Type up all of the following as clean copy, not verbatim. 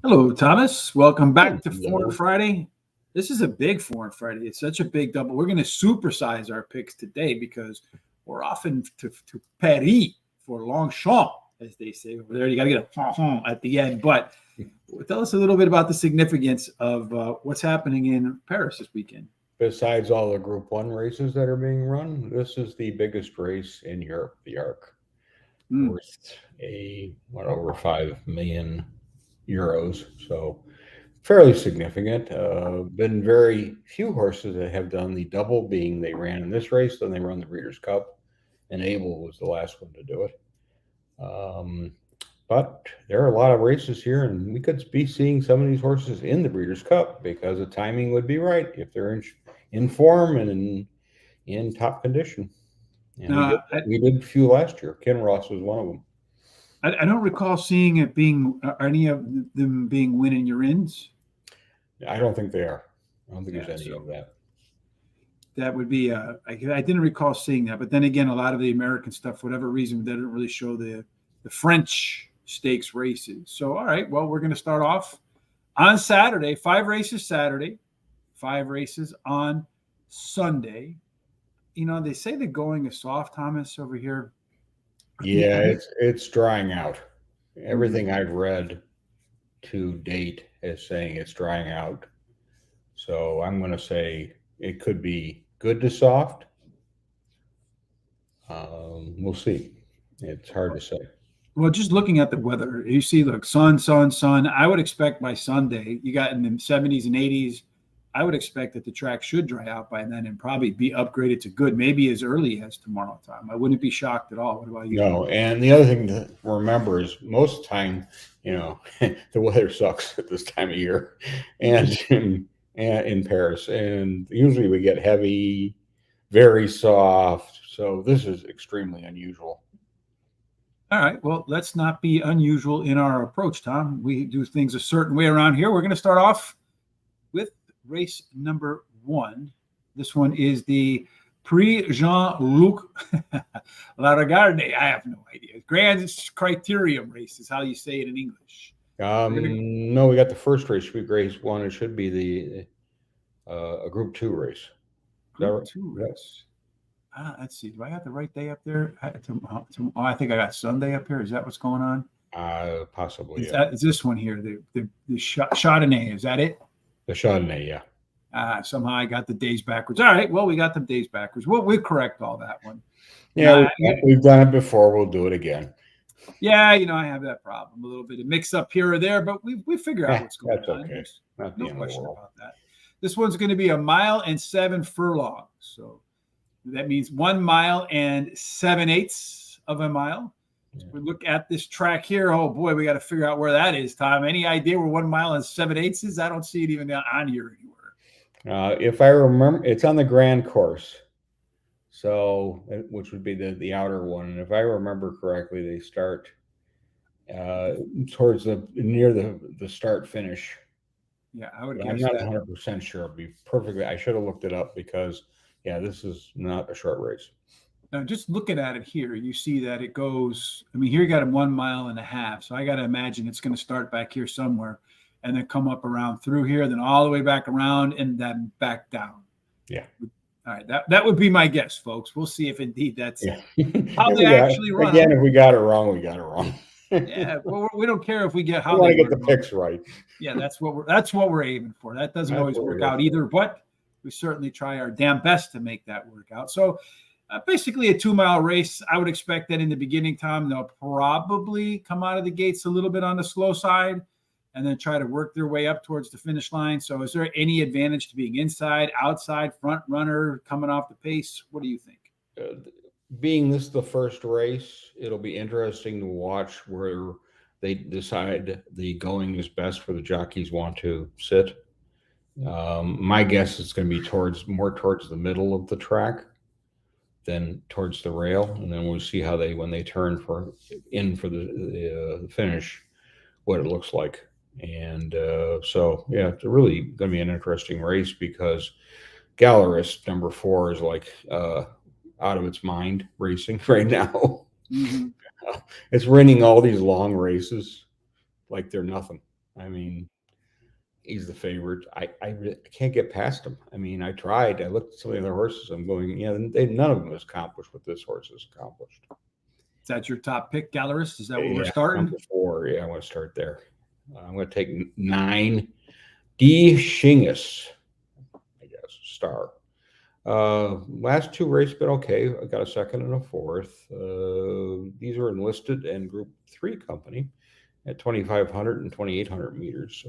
Hello, Thomas. Welcome back to Hello. Foreign Friday. This is a big Foreign Friday. It's such a big double. We're going to supersize our picks today because we're off to Paris for Longchamp, as they say over there. You got to get a at the end. But tell us a little bit about the significance of what's happening in Paris this weekend. Besides all the Group 1 races that are being run, this is the biggest race in Europe, the ARC, worth over 5 million euros. So fairly significant. Been very few horses that have done the double, being they ran in this race, then they run the Breeders' Cup, and Abel was the last one to do it. But there are a lot of races here, and we could be seeing some of these horses in the Breeders' Cup because the timing would be right if they're in form and in top condition. And we did a few last year. Ken Ross was one of them. I don't recall seeing it being any of them being win in your ins. I don't think they are. I don't think there's any of that. That would be I didn't recall seeing that, but then again, a lot of the American stuff, for whatever reason, they didn't really show the French stakes races. So, all right, well, we're going to start off on Saturday. 5 races Saturday, 5 races on Sunday. You know, they say the going is soft, Thomas, over here. Yeah, it's drying out. Everything I've read to date is saying it's drying out. So I'm going to say it could be good to soft. We'll see. It's hard to say. Well, just looking at the weather, you see, look, sun. I would expect by Sunday, you got in the 70s and 80s. I would expect that the track should dry out by then and probably be upgraded to good, maybe as early as tomorrow time. I wouldn't be shocked at all. What about you? No, and the other thing to remember is most of the time, you know, the weather sucks at this time of year, and in Paris, and usually we get heavy, very soft. So this is extremely unusual. All right. Well, let's not be unusual in our approach, Tom. We do things a certain way around here. We're going to start off with race number 1. This one is the Prix JEAN-LUC LAGARDERE. I have no idea. Grand Criterium race is how you say it in English. No, we got the first race. Race 1. It should be a Group 2 race. Group 2 race. Let's see. Do I have the right day up there? I think I got Sunday up here. Is that what's going on? Possibly. Is this one here? The Chaudenay. Is that it? The Chaudonay, yeah. Somehow I got the days backwards. All right. Well, we got the days backwards. We'll correct all that one. Yeah, we've done it before. We'll do it again. Yeah, you know, I have that problem. A little bit of mix up here or there, but we figure out what's going on. That's okay. No question about that. This one's going to be 1 mile and 7 furlongs. So that means 1 mile and 7/8 of a mile. Yeah. So we look at this track here. Oh boy, we got to figure out where that is, Tom. Any idea where 1 mile and 7/8 is? I don't see it even on here anywhere. If I remember, it's on the grand course. So, which would be the outer one. And if I remember correctly, they start towards near the start finish. Yeah, I would guess I'm not 100% sure. It'll be perfectly. I should have looked it up because, yeah, this is not a short race. Now, just looking at it here, you see that it goes. I mean, here you got 1.5 miles. So I got to imagine it's going to start back here somewhere, and then come up around through here, then all the way back around, and then back down. Yeah. All right, that would be my guess, folks. We'll see if indeed that's how they actually run. Again, if we got it wrong, we got it wrong. Yeah, well, we don't care if we get how we want to get the picks right. Yeah, that's what we're aiming for. That doesn't always work out either, but we certainly try our damn best to make that work out. So basically a 2-mile race. I would expect that in the beginning, Tom, they'll probably come out of the gates a little bit on the slow side and then try to work their way up towards the finish line. So is there any advantage to being inside, outside, front runner, coming off the pace? What do you think? Being this the first race, it'll be interesting to watch where they decide the going is best for the jockeys want to sit. My guess is going to be more towards the middle of the track than towards the rail, and then we'll see how when they turn for the finish, what it looks like. And so yeah, it's really going to be an interesting race because Gallerist number 4 is like out of its mind racing right now. Mm-hmm. It's winning all these long races like they're nothing. I mean, he's the favorite. I can't get past him. I mean, I tried. I looked at some of the other horses. I'm going, none of them has accomplished what this horse has accomplished. Is that your top pick, Gallerist? Is that what we're starting? Number 4. Yeah, I want to start there. I'm going to take 9. D. Shingus, I guess, star. Last 2 races been okay. I got a 2nd and a 4th. These are enlisted and Group 3 company at 2,500 and 2,800 meters.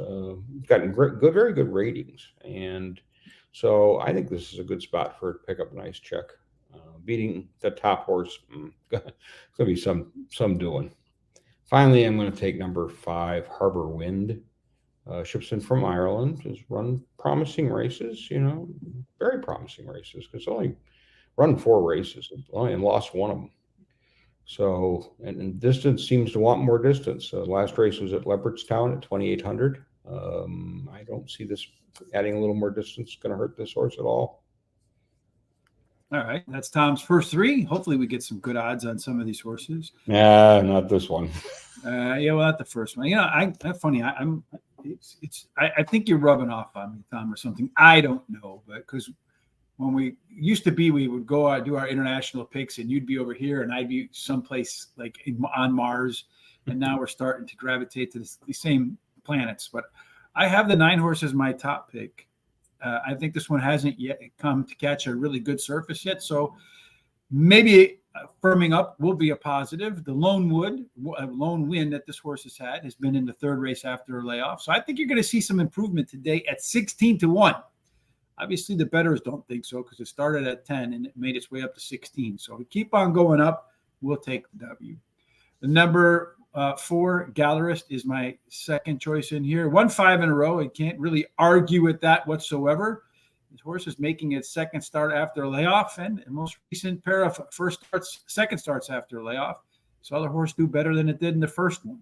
Gotten very good ratings, and so I think this is a good spot for it to pick up a nice check. Beating the top horse, it's gonna be some doing. Finally, I'm going to take number 5, Harbor Wind. Ships in from Ireland, has run promising races, very promising races, because only run 4 races and lost 1 of them. So, and distance seems to want more distance. Last race was at Leopardstown at 2,800. I don't see this adding a little more distance going to hurt this horse at all. All right, that's Tom's first 3. Hopefully, we get some good odds on some of these horses. Yeah, not this one. Yeah, well, not the first one. That's funny. I think you're rubbing off on me, Tom, or something. I don't know, but because when we would go out do our international picks, and you'd be over here, and I'd be someplace like on Mars, and now we're starting to gravitate to the same planets. But I have the 9 horse as my top pick. I think this one hasn't yet come to catch a really good surface yet, so maybe firming up will be a positive. The lone win that this horse has been in the 3rd race after a layoff. So I think you're going to see some improvement today at 16-1. Obviously, the bettors don't think so because it started at 10 and it made its way up to 16. So we keep on going up. We'll take the W. The number 4, Gallerist, is my second choice in here. 1-5 in a row. I can't really argue with that whatsoever. This horse is making its 2nd start after a layoff, and the most recent pair of second starts after a layoff. Saw the horse do better than it did in the first one.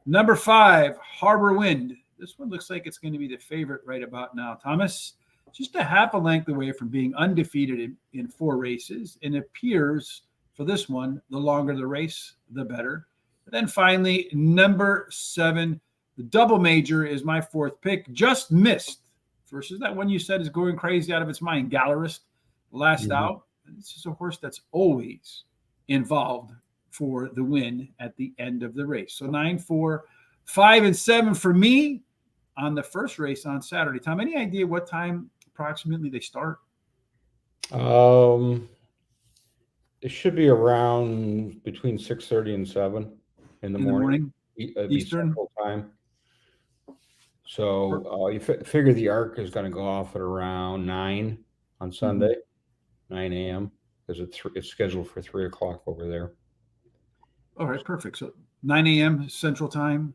Number 5, Harbor Wind. This one looks like it's going to be the favorite right about now. Thomas, just a half a length away from being undefeated in 4 races, and appears for this one, the longer the race, the better. And then finally, number 7, the double major is my 4th pick. Just missed. Versus that one you said is going crazy out of its mind, Gallerist, last out. This is a horse that's always involved for the win at the end of the race. So 9, 4, 5, and 7 for me on the first race on Saturday. Tom, any idea what time approximately they start? It should be around between 6:30 and 7 in the morning. Eastern Central time. So you figure the arc is going to go off at around 9 on Sunday, 9 a.m. because it's scheduled for 3 o'clock over there. All right, perfect. So 9 a.m. Central time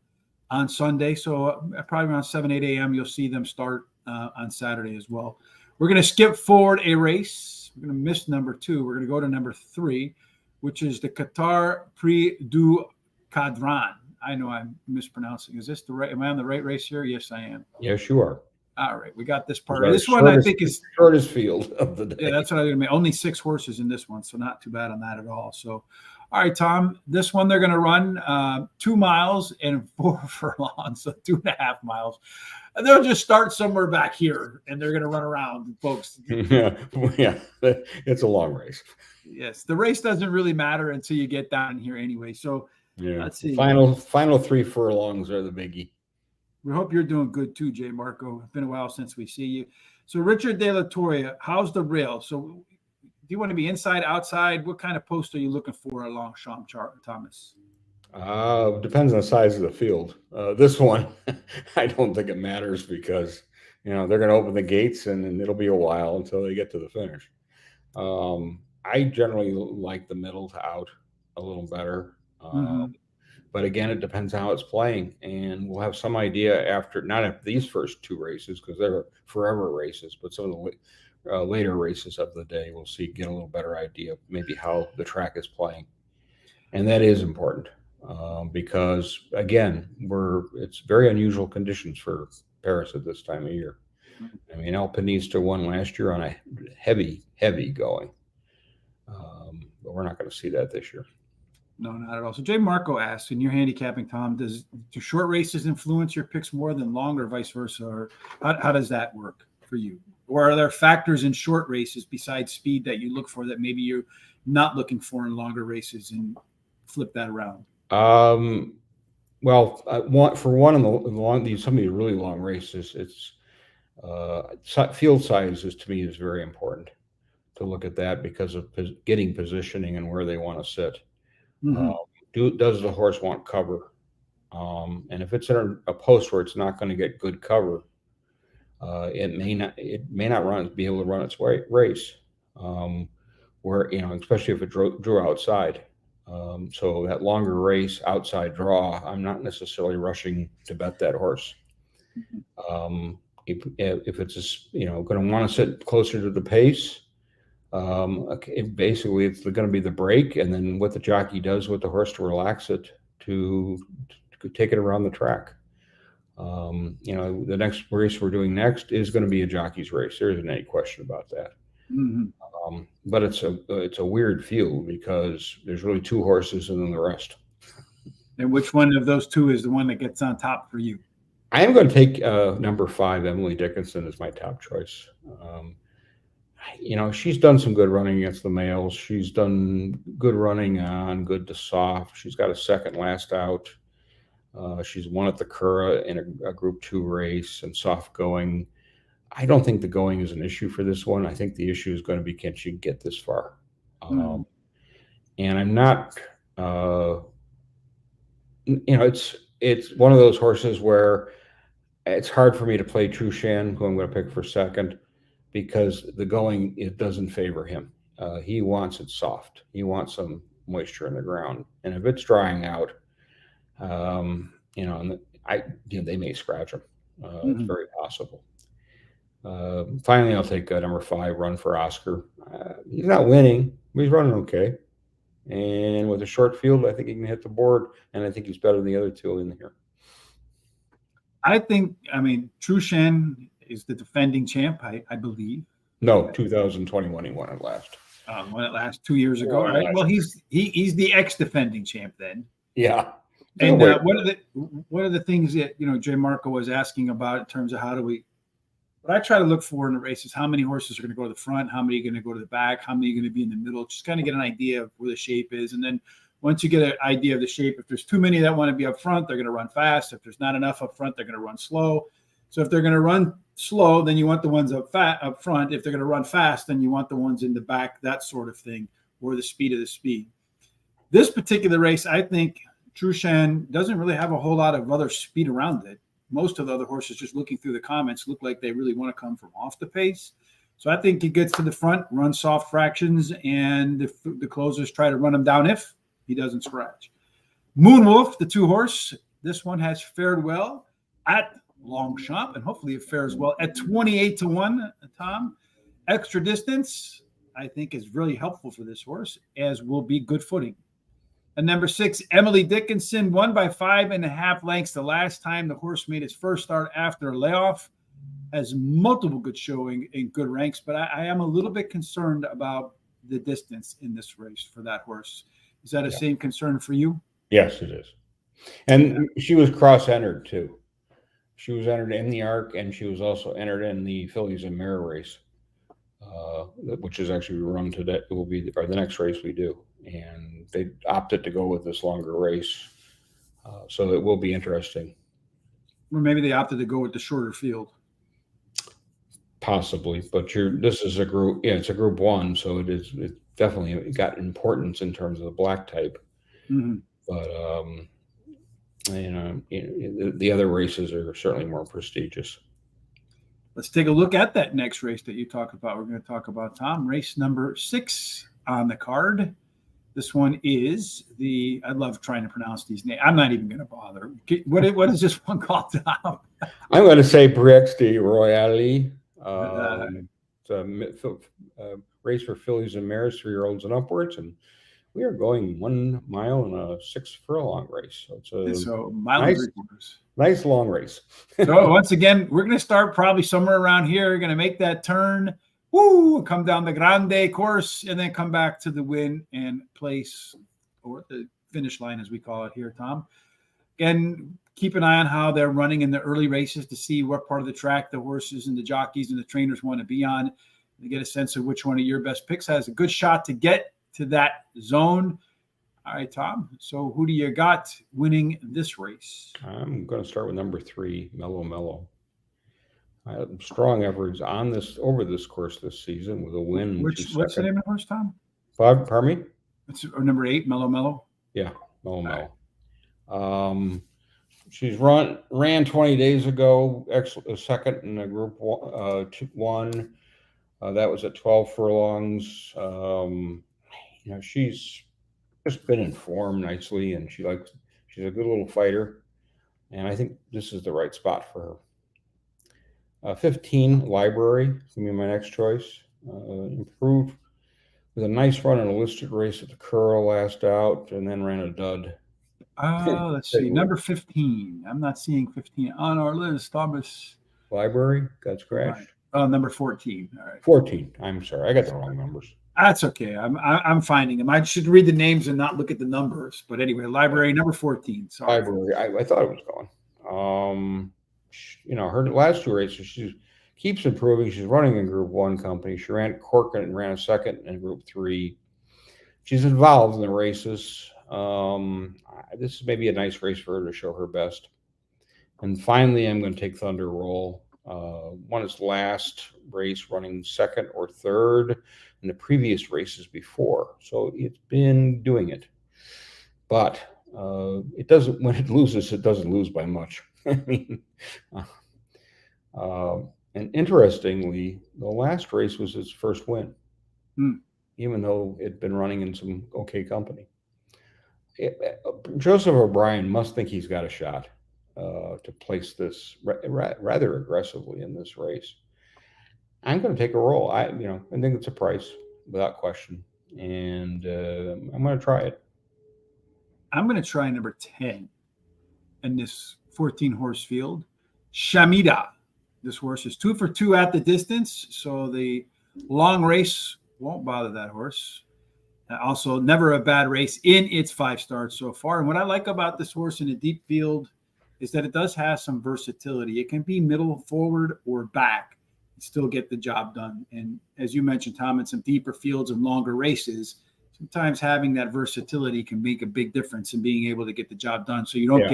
on Sunday. So probably around 7, 8 a.m. you'll see them start on Saturday as well. We're going to skip forward a race. We're going to miss number 2. We're going to go to number 3, which is the QATAR Prix du CADRAN. I know I'm mispronouncing. Is this the right? Am I on the right race here? Yes, I am. Yes, you are. All right, we got this part. This one I think is shortest field of the day. Yeah, that's what I'm going to make. Only 6 horses in this one, so not too bad on that at all. So, all right, Tom, this one they're going to run 2 miles and 4 furlongs, so 2.5 miles. And they'll just start somewhere back here, and they're going to run around, folks. Yeah, it's a long race. Yes, the race doesn't really matter until you get down here anyway. So. Yeah, let's see. Final 3 furlongs are the biggie. We hope you're doing good too, Jay Marco. It's been a while since we see you. So Richard De La Torre, how's the rail? So do you want to be inside, outside? What kind of post are you looking for a Longchamp chart, Thomas? Depends on the size of the field. This one, I don't think it matters because they're going to open the gates and it'll be a while until they get to the finish. I generally like the middle to out a little better. But again, it depends on how it's playing, and we'll have some idea after these first 2 races because they're forever races, but some of the later races of the day we'll get a little better idea of maybe how the track is playing, and that is important because again it's very unusual conditions for Paris at this time of year. I mean, Alpinista won last year on a heavy going, but we're not going to see that this year. No, not at all. So Jay Marco asks, in your handicapping, Tom, do short races influence your picks more than long, or vice versa? Or how does that work for you? Or are there factors in short races besides speed that you look for that maybe you're not looking for in longer races, and flip that around? Well, for one in the long, some of these really long races, it's field sizes to me is very important to look at that because of getting positioning and where they want to sit. Does the horse want cover? And if it's in a post where it's not going to get good cover, it may not be able to run its race. Where, especially if it drew outside. So that longer race outside draw, I'm not necessarily rushing to bet that horse. If it's going to want to sit closer to the pace, basically it's going to be the break, and then what the jockey does with the horse to relax it to take it around the track. The next race we're doing next is going to be a jockey's race. There isn't any question about that. But it's a weird field because there's really two horses and then the rest. And which one of those two is the one that gets on top for you? I am going to take number 5, Emily Dickinson, as my top choice. She's done some good running against the males. She's done good running on good to soft. She's got a second last out. She's won at the Cura in a Group 2 race and soft going. I don't think the going is an issue for this one. I think the issue is going to be, can she get this far? And I'm not, it's one of those horses where it's hard for me to play Trueshan, who I'm going to pick for second, because the going, it doesn't favor him. He wants it soft. He wants some moisture in the ground. And if it's drying out, they may scratch him. It's very possible. Finally, I'll take number 5, Run for Oscar. He's not winning, but he's running okay. And with a short field, I think he can hit the board, and I think he's better than the other two in here. Trueshan is the defending champ, I believe. No, 2021 he won it last. Won it last 2 years ago. Right? Well, he's the ex-defending champ then. Yeah. And what are the things that Jay Marco was asking about in terms of what I try to look for in the race is how many horses are going to go to the front, how many are going to go to the back, how many are going to be in the middle, just kind of get an idea of where the shape is. And then once you get an idea of the shape, if there's too many that want to be up front, they're going to run fast. If there's not enough up front, they're going to run slow. So if they're going to run slow, then you want the ones up front. If they're going to run fast, then you want the ones in the back, that sort of thing, or the speed of the speed. This particular race, I think Trueshan doesn't really have a whole lot of other speed around it. Most of the other horses, just looking through the comments, look like they really want to come from off the pace. So I think he gets to the front, runs soft fractions, and the closers try to run him down if he doesn't scratch. Moonwolf, the 2-horse, this one has fared well at Longchamp, and hopefully it fares well at 28-1, Tom. Extra distance, I think, is really helpful for this horse, as will be good footing. And number 6, Emily Dickinson, won by 5.5 lengths the last time the horse made its first start after a layoff. Has multiple good showing in good ranks, but I am a little bit concerned about the distance in this race for that horse. Is that a same concern for you? Yes, it is. And she was cross-entered too. She was entered in the ARC, and she was also entered in the Fillies and Mare race, which is actually run today. It will be the next race we do. And they opted to go with this longer race. So it will be interesting. Or maybe they opted to go with the shorter field. Possibly, but this is a group. Yeah, it's a Group 1, so it definitely got importance in terms of the black type. But the other races are certainly more prestigious. Let's take a look at that next race that you talk about. We're going to talk about, Tom, race number 6 on the card. This one is I love trying to pronounce these names. I'm not even going to bother. What is this one called, Tom? I'm going to say PRIX de ROYALLIEU. It's a race for fillies and mares, 3-year-olds and upwards, and we are going 1 mile and a 6 furlong race. So it's a nice long race. So once again, we're going to start probably somewhere around here. We're going to make that turn, come down the Grande course, and then come back to the win and place or the finish line, as we call it here, Tom. Again, keep an eye on how they're running in the early races to see what part of the track the horses and the jockeys and the trainers want to be on, to get a sense of which one of your best picks has a good shot to get to that zone. All right, Tom. So who do you got winning this race? I'm going to start with number 3, Mellow Mellow. I had strong efforts on this over this course this season with a win. What's the name of the horse, Tom? Pardon me? It's number 8, Mellow Mellow. Yeah, Mellow Mellow. She's ran 20 days ago, second in a Group 1. That was at 12 furlongs. She's just been in form nicely, and she's a good little fighter. And I think this is the right spot for her. 15, Library, is going to be my next choice. Improved with a nice run in a listed race at the Curl last out, and then ran a dud. Let's see. Number 15. I'm not seeing 15 on our list. Thomas. Library got scratched. Right. Number 14. All right. 14. I'm sorry. I got the wrong numbers. That's okay. I'm finding them. I should read the names and not look at the numbers. But anyway, Library, number 14. Sorry. Library. I thought it was going. Her last 2 races, she keeps improving. She's running in Group 1 company. She ran Corcoran and ran a second in Group 3. She's involved in the races. This is maybe a nice race for her to show her best. And finally, I'm going to take Thunder Roll. Won its last race running second or third in the previous races before. So it's been doing it. But it doesn't, when it loses, it doesn't lose by much. I mean, and interestingly, the last race was its first win, even though it'd been running in some okay company. Joseph O'Brien must think he's got a shot to place this rather aggressively in this race. I'm going to take a roll. I think it's a price without question, and I'm going to try it. I'm going to try number 10 in this 14 horse field. Shamida. This horse is 2 for 2 at the distance, so the long race won't bother that horse. Also, never a bad race in its 5 starts so far. And what I like about this horse in a deep field is that it does have some versatility. It can be middle, forward, or back and still get the job done. And as you mentioned, Tom, in some deeper fields and longer races, sometimes having that versatility can make a big difference in being able to get the job done. So you don't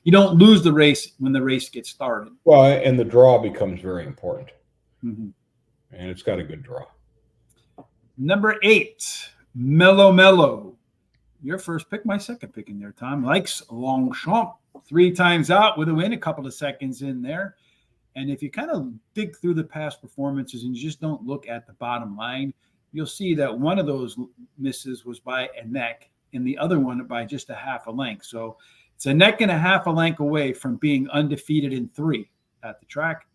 you don't lose the race when the race gets started. Well, and the draw becomes very important. Mm-hmm. And it's got a good draw. Number 8, Mellow Mellow. Your first pick, my second pick in there, Tom. Likes Longchamp. 3 times out with a win, a couple of seconds in there. And if you kind of dig through the past performances and you just don't look at the bottom line, you'll see that one of those misses was by a neck and the other one by just a half a length. So it's a neck and a half a length away from being undefeated in 3 at the track.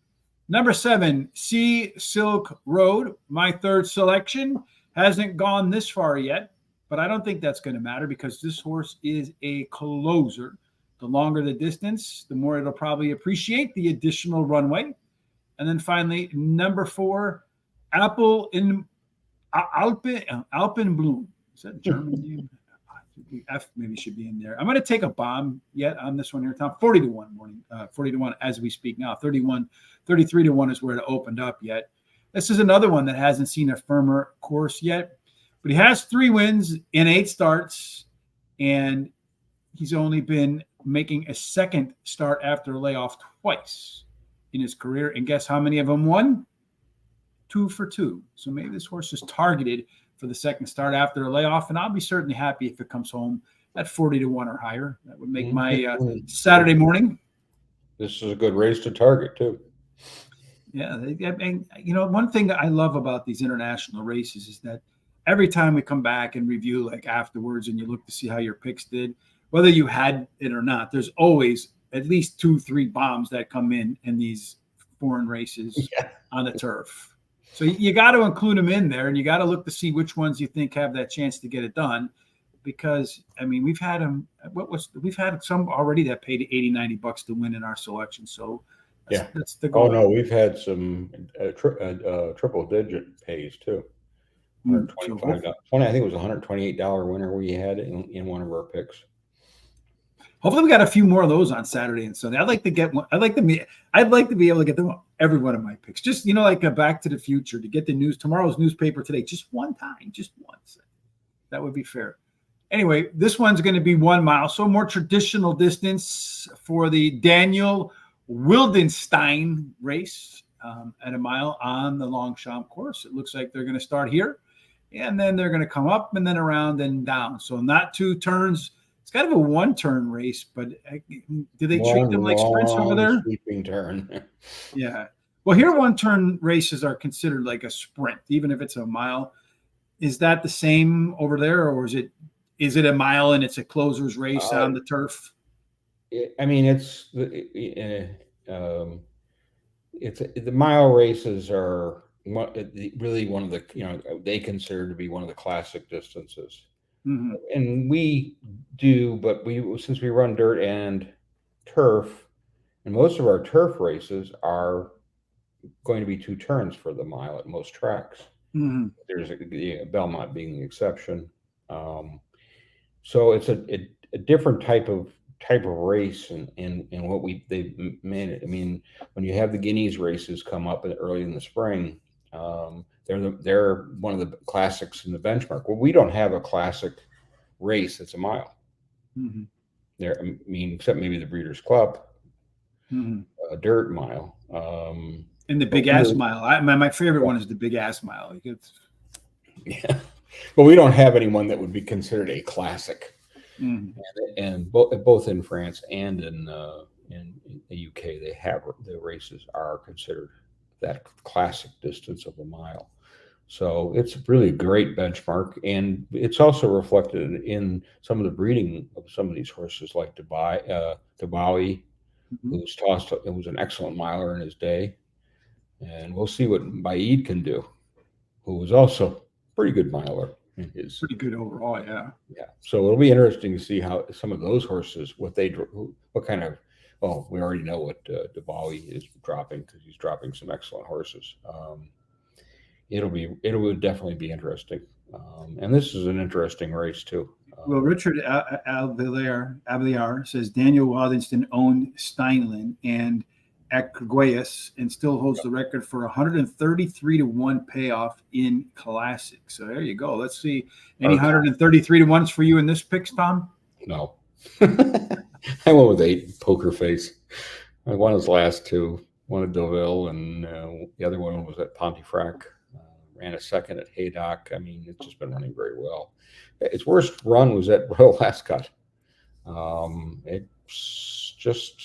Number 7, Sea Silk Road, my third selection. Hasn't gone this far yet, but I don't think that's going to matter because this horse is a closer. The longer the distance, the more it'll probably appreciate the additional runway. And then finally, number 4, Alpenbloom. Is that German name? The F maybe should be in there. I'm going to take a bomb yet on this one here, Tom. 40 to 1 morning, 40 to 1 as we speak now. 33 to 1 is where it opened up yet. This is another one that hasn't seen a firmer course yet, but he has 3 wins in 8 starts, and he's only been making a second start after a layoff twice in his career. And guess how many of them won? 2 for 2. So maybe this horse is targeted for the second start after a layoff, and I'll be certainly happy if it comes home at 40 to 1 or higher. That would make my Saturday morning. This is a good race to target too. Yeah, and one thing that I love about these international races is that every time we come back and review, like afterwards, and you look to see how your picks did, whether you had it or not, there's always at least 2-3 bombs that come in these foreign races on the turf. So you got to include them in there, and you got to look to see which ones you think have that chance to get it done. Because I mean, we've had them. We've had some already that paid $80-$90 to win in our selection. So that's the goal. Oh no, we've had some triple-digit pays too. $125. I think it was $128 winner we had in one of our picks. Hopefully we got a few more of those on Saturday and Sunday. I'd like to get one. I'd like to be able to get them every one of my picks. Just, like a Back to the Future, to get the news, tomorrow's newspaper today, just one time, just once. That would be fair. Anyway, this one's going to be 1 mile. So more traditional distance for the Daniel Wildenstein race at a mile on the Longchamp course. It looks like they're going to start here, and then they're going to come up and then around and down. So not 2 turns. It's kind of a 1-turn race, but do they treat them like sprints over there? Sweeping turn. Yeah. Well, here 1-turn races are considered like a sprint, even if it's a mile. Is that the same over there, or is it a mile and it's a closer's race on the turf? I mean, it's the mile races are really one of the, they consider to be one of the classic distances. Mm-hmm. And we do, but since we run dirt and turf, and most of our turf races are going to be 2 turns for the mile at most tracks. Mm-hmm. There's Belmont being the exception. So it's a different type of race, and what they've made it. I mean, when you have the Guineas races come up early in the spring, they're one of the classics in the benchmark. Well, we don't have a classic race that's a mile. Mm-hmm. There, I mean, except maybe the Breeders' Club, a dirt mile. And the Big Ass Mile. My favorite one is the Big Ass Mile. Yeah, but we don't have anyone that would be considered a classic. Mm-hmm. And both in France and in the UK, the races are considered that classic distance of a mile. So it's really a great benchmark, and it's also reflected in some of the breeding of some of these horses, like Dubai, who was an excellent miler in his day, and we'll see what Baid can do, who was also a pretty good miler in his. Pretty good overall, yeah. Yeah. So it'll be interesting to see how some of those horses, what kind of. Oh, we already know what Dubai is dropping, because he's dropping some excellent horses. It would definitely be interesting, and this is an interesting race too. Well, Richard Abeliar says Daniel Wildenstein owned Steinlen and Aquarius and still holds the record for 133-1 payoff in Classic. So there you go. Let's see. Any 133-1s for you in this picks, Tom? No. I went with 8, poker face. I won his last 2. One at Deauville, and the other one was at Pontefract. Ran a second at Haydock. I mean, it's just been running very well. Its worst run was at Royal Ascot. It's just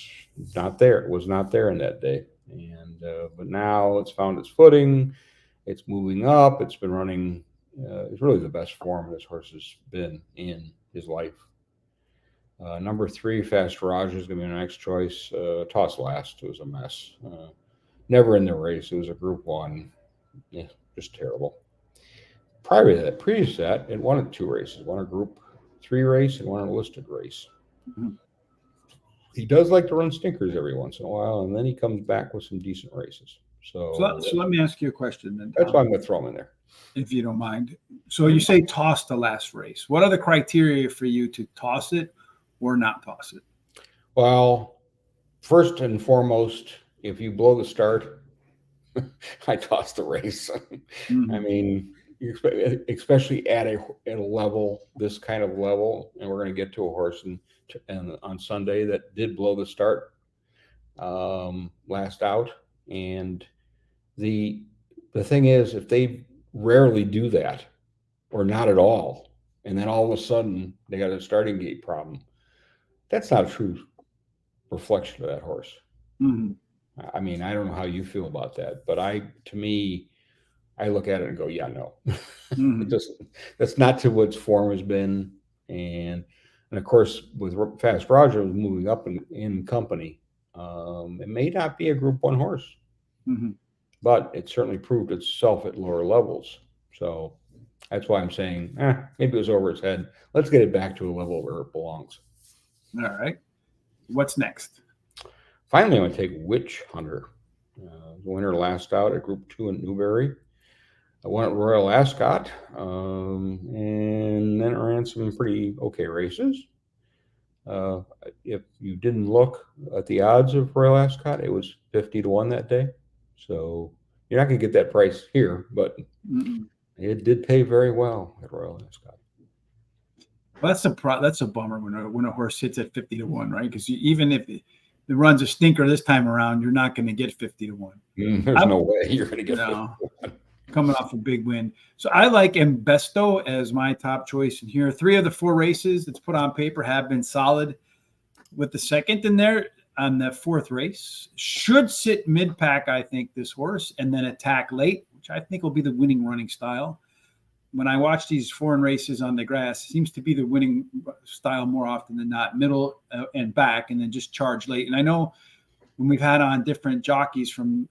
not there. It was not there in that day. And but now it's found its footing. It's moving up. It's been running. It's really the best form this horse has been in his life. Number 3, Fast Raj, is going to be my next choice. Toss last. It was a mess. Never in the race. It was a Group 1. Yeah, just terrible. Previous to that, it won 2 races. Won a Group 3 race and won a listed race. Mm-hmm. He does like to run stinkers every once in a while, and then he comes back with some decent races. So let me ask you a question then, Tom. That's why I'm going to throw him in there, if you don't mind. So you say toss the last race. What are the criteria for you to toss it or not toss it? Well, first and foremost, if you blow the start, I toss the race. Mm-hmm. I mean, especially at a level, this kind of level, and we're going to get to a horse and on Sunday that did blow the start last out. And the thing is, if they rarely do that, or not at all, and then all of a sudden they got a starting gate problem, that's not a true reflection of that horse. Mm-hmm. I mean, I don't know how you feel about that, but to me, I look at it and go, yeah, no. Mm-hmm. That's not to what its form has been. And of course, with Fast Roger moving up in company, it may not be a Group 1 horse, mm-hmm. but it certainly proved itself at lower levels. So that's why I'm saying, maybe it was over its head. Let's get it back to a level where it belongs. All right. What's next? Finally, I'm going to take Witch Hunter. The winner last out at Group 2 in Newbury. I won at Royal Ascot, and then ran some pretty okay races. If you didn't look at the odds of Royal Ascot, it was 50-1 that day. So you're not going to get that price here, but it did pay very well at Royal Ascot. Well, that's a bummer when a horse hits at 50-1, right? Because even if it runs a stinker this time around, you're not going to get 50-1. There's no way you're going to get 50-1. Coming off a big win. So I like Embesto as my top choice in here. 3 of the 4 races that's put on paper have been solid, with the second in there on the 4th race. Should sit mid-pack, I think, this horse, and then attack late, which I think will be the winning running style. When I watch these foreign races on the grass, it seems to be the winning style more often than not, middle and back, and then just charge late. And I know when we've had on different jockeys from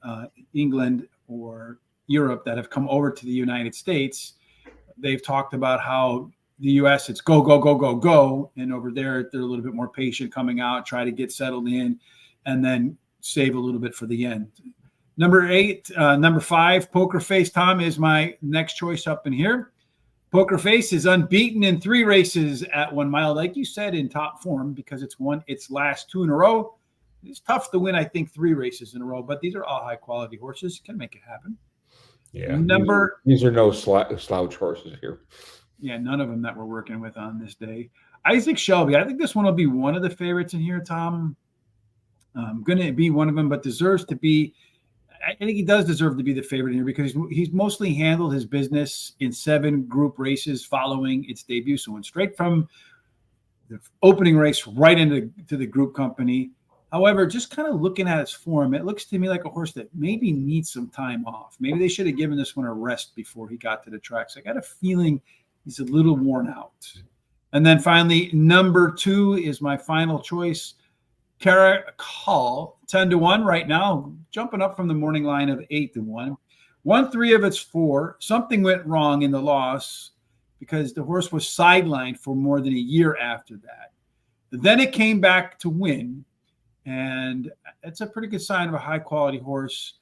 England or Europe that have come over to the United States, they've talked about how the US, it's go, go, go, go, go. And over there, they're a little bit more patient coming out, try to get settled in, and then save a little bit for the end. Number 5, Poker Face Tom is my next choice up in here. Poker Face is unbeaten in 3 races at 1 mile, like you said, in top form, because it's won its last 2 in a row. It's tough to win, I think, 3 races in a row, but these are all high quality horses. Can make it happen. Yeah. These are no slouch horses here. Yeah, none of them that we're working with on this day. Isaac Shelby, I think this one will be one of the favorites in here, Tom. Going to be one of them, but deserves to be. I think he does deserve to be the favorite here because he's mostly handled his business in 7 group races following its debut. So went straight from the opening race right into the group company. However, just kind of looking at its form, it looks to me like a horse that maybe needs some time off. Maybe they should have given this one a rest before he got to the track. So I got a feeling he's a little worn out. And then finally, number 2 is my final choice. Caracal, 10-1 right now, jumping up from the morning line of 8-1. Won 3 of its 4. Something went wrong in the loss because the horse was sidelined for more than a year after that. Then it came back to win, and it's a pretty good sign of a high-quality horse.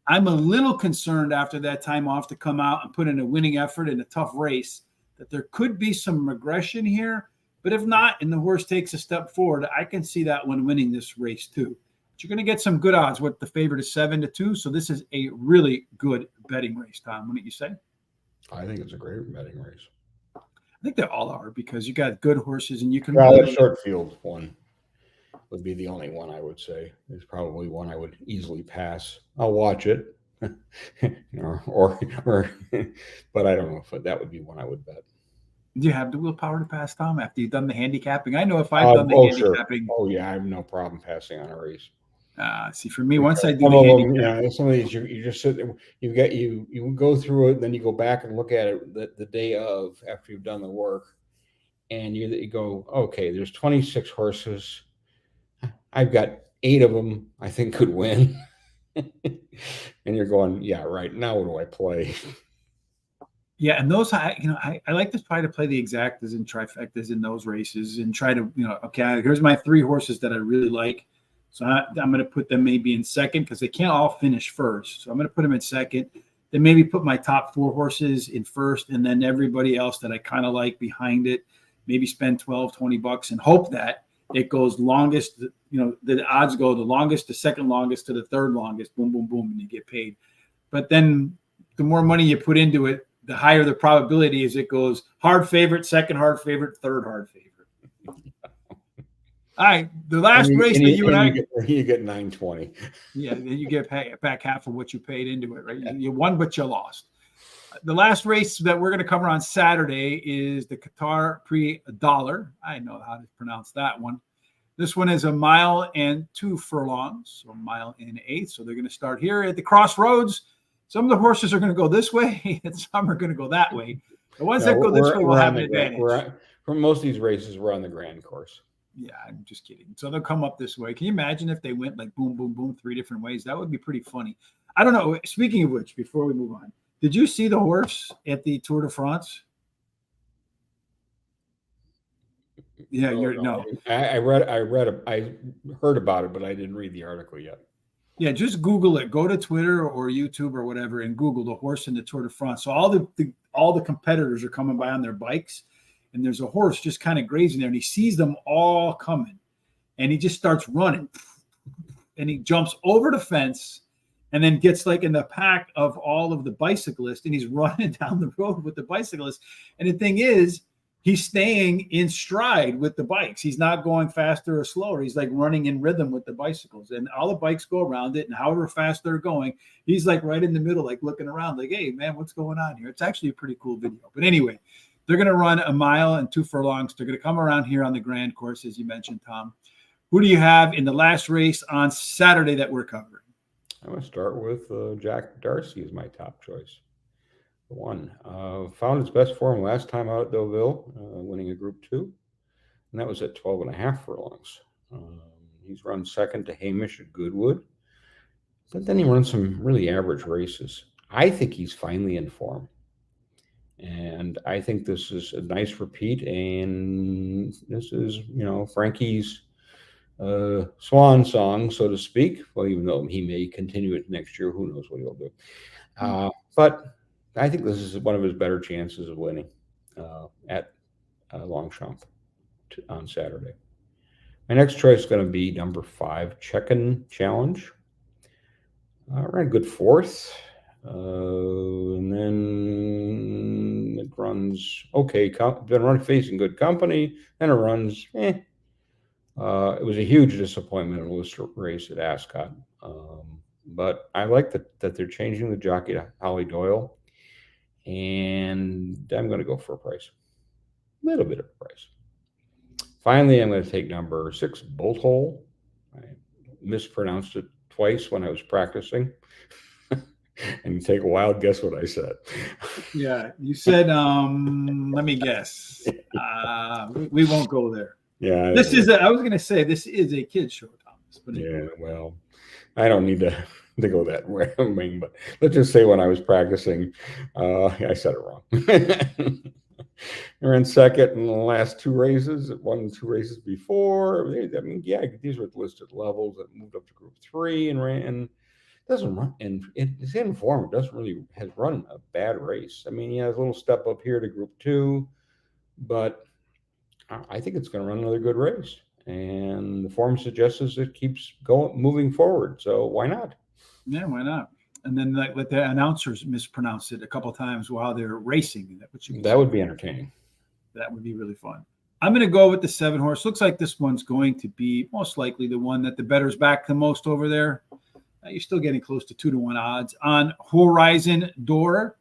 I'm a little concerned after that time off to come out and put in a winning effort in a tough race that there could be some regression here. But if not, and the horse takes a step forward, I can see that one winning this race too. But you're going to get some good odds. What the favorite is 7-2. So this is a really good betting race, Tom. Wouldn't you say? I think it's a great betting race. I think they all are because you got good horses and you can. Well, the short field one would be the only one I would say. It's probably one I would easily pass. I'll watch it, or but I don't know if that would be one I would bet. Do you have the willpower to pass, Tom, after you've done the handicapping? I know if I've done the handicapping. Sure. Oh, yeah, I have no problem passing on a race. See, for me, once I do the handicapping. Yeah, some of these you just sit there, you go through it, then you go back and look at it the day of after you've done the work, and you go, okay, there's 26 horses. I've got 8 of them I think could win. And you're going, yeah, right, now what do I play? Yeah, and those, I like to try to play the exactas and trifectas in those races and try to, okay, here's my 3 horses that I really like. So I'm going to put them maybe in second because they can't all finish first. So I'm going to put them in second. Then maybe put my top 4 horses in first and then everybody else that I kind of like behind it. Maybe spend $12, $20 and hope that it goes longest, the odds go the longest, the second longest to the third longest, boom, boom, boom, and you get paid. But then the more money you put into it, the higher the probability is it goes hard favorite, second hard favorite, third hard favorite. All right, the last race that you and I get 920. Yeah, then you get back half of what you paid into it, right? You won, but you lost. The last race that we're going to cover on Saturday is the QATAR Prix $1. I know how to pronounce that one. This one is 1 mile and 2 furlongs, so 1 mile and 1/8. So they're going to start here at the crossroads. Some of the horses are going to go this way, and some are going to go that way. The ones that go this way will have an advantage. For most of these races, we're on the grand course. Yeah, I'm just kidding. So they'll come up this way. Can you imagine if they went like boom, boom, boom, 3 different ways? That would be pretty funny. I don't know. Speaking of which, before we move on, did you see the horse at the Tour de France? Yeah, no. I heard about it, but I didn't read the article yet. Yeah, just Google it. Go to Twitter or YouTube or whatever and Google the horse in the Tour de France. So all the competitors are coming by on their bikes, and there's a horse just kind of grazing there, and he sees them all coming, and he just starts running, and he jumps over the fence, and then gets like in the pack of all of the bicyclists, and he's running down the road with the bicyclists. And the thing is, he's staying in stride with the bikes. He's not going faster or slower. He's like running in rhythm with the bicycles, and all the bikes go around it. And however fast they're going, he's like right in the middle, like looking around like, hey man, what's going on here? It's actually a pretty cool video. But anyway, they're going to run a mile and 2 furlongs. They're going to come around here on the grand course, as you mentioned, Tom. Who do you have in the last race on Saturday that we're covering? I'm going to start with Jack Darcy as my top choice. The one found its best form last time out at Deauville, winning a Group 2, and that was at 12.5 furlongs. He's run second to Hamish at Goodwood, but then he runs some really average races. I think he's finally in form, and I think this is a nice repeat, and this is, Frankie's swan song, so to speak. Well, even though he may continue it next year, who knows what he'll do. But I think this is one of his better chances of winning at Longchamp on Saturday. My next choice is going to be number 5, Check-In Challenge. Ran a good 4th. And then it runs okay. Been facing good company. Then it runs, It was a huge disappointment in the race at Ascot. But I like that they're changing the jockey to Holly Doyle. And I'm going to go for a price. A little bit of a price. Finally, I'm going to take number 6, Bolt Hole. I mispronounced it twice when I was practicing. And you take a wild guess what I said. Yeah, you said, let me guess. We won't go there. Yeah. I was going to say, this is a kid's show, Thomas. But yeah, well, I don't need to go that way. But let's just say when I was practicing, I said it wrong. I ran second in the last 2 races. It won 2 races before. These were listed levels. That moved up to Group 3 and ran. Doesn't run, and it's in form. It doesn't really has run a bad race. He has a little step up here to Group 2, but I think it's going to run another good race. And the form suggests it keeps moving forward. So why not? Yeah, why not? And then let the announcers mispronounce it a couple of times while they're racing. That would be entertaining. That would be really fun. I'm going to go with the 7 horse. Looks like this one's going to be most likely the one that the bettors back the most over there. You're still getting close to 2-to-1 odds on Horizon Door.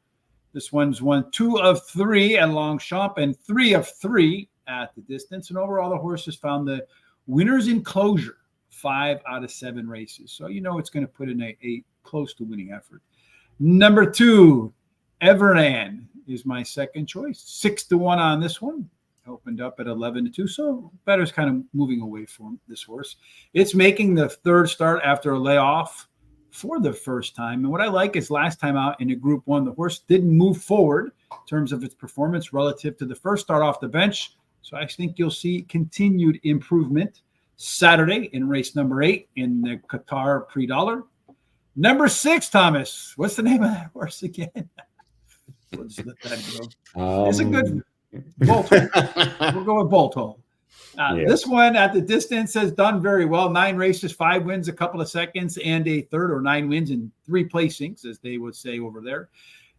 This one's won 2 of 3 at Longchamp and 3 of 3 at the distance. And overall, the horse has found the winner's enclosure 5 out of 7 races. So it's going to put in a close to winning effort. Number 2, Everland is my second choice. 6-to-1 on this one. Opened up at 11-2. So bettor's kind of moving away from this horse. It's making the 3rd start after a layoff for the first time. And what I like is last time out in a Group 1, the horse didn't move forward in terms of its performance relative to the first start off the bench. So I think you'll see continued improvement Saturday in race number 8 in the Qatar Prix d'Or. Number 6, Thomas. What's the name of that horse again? We'll just let that go. It's a good Bolt Hole. We'll go with Bolt Hole. This one at the distance has done very well. 9 races, 5 wins, a couple of seconds, and a third, or 9 wins and 3 placings, as they would say over there.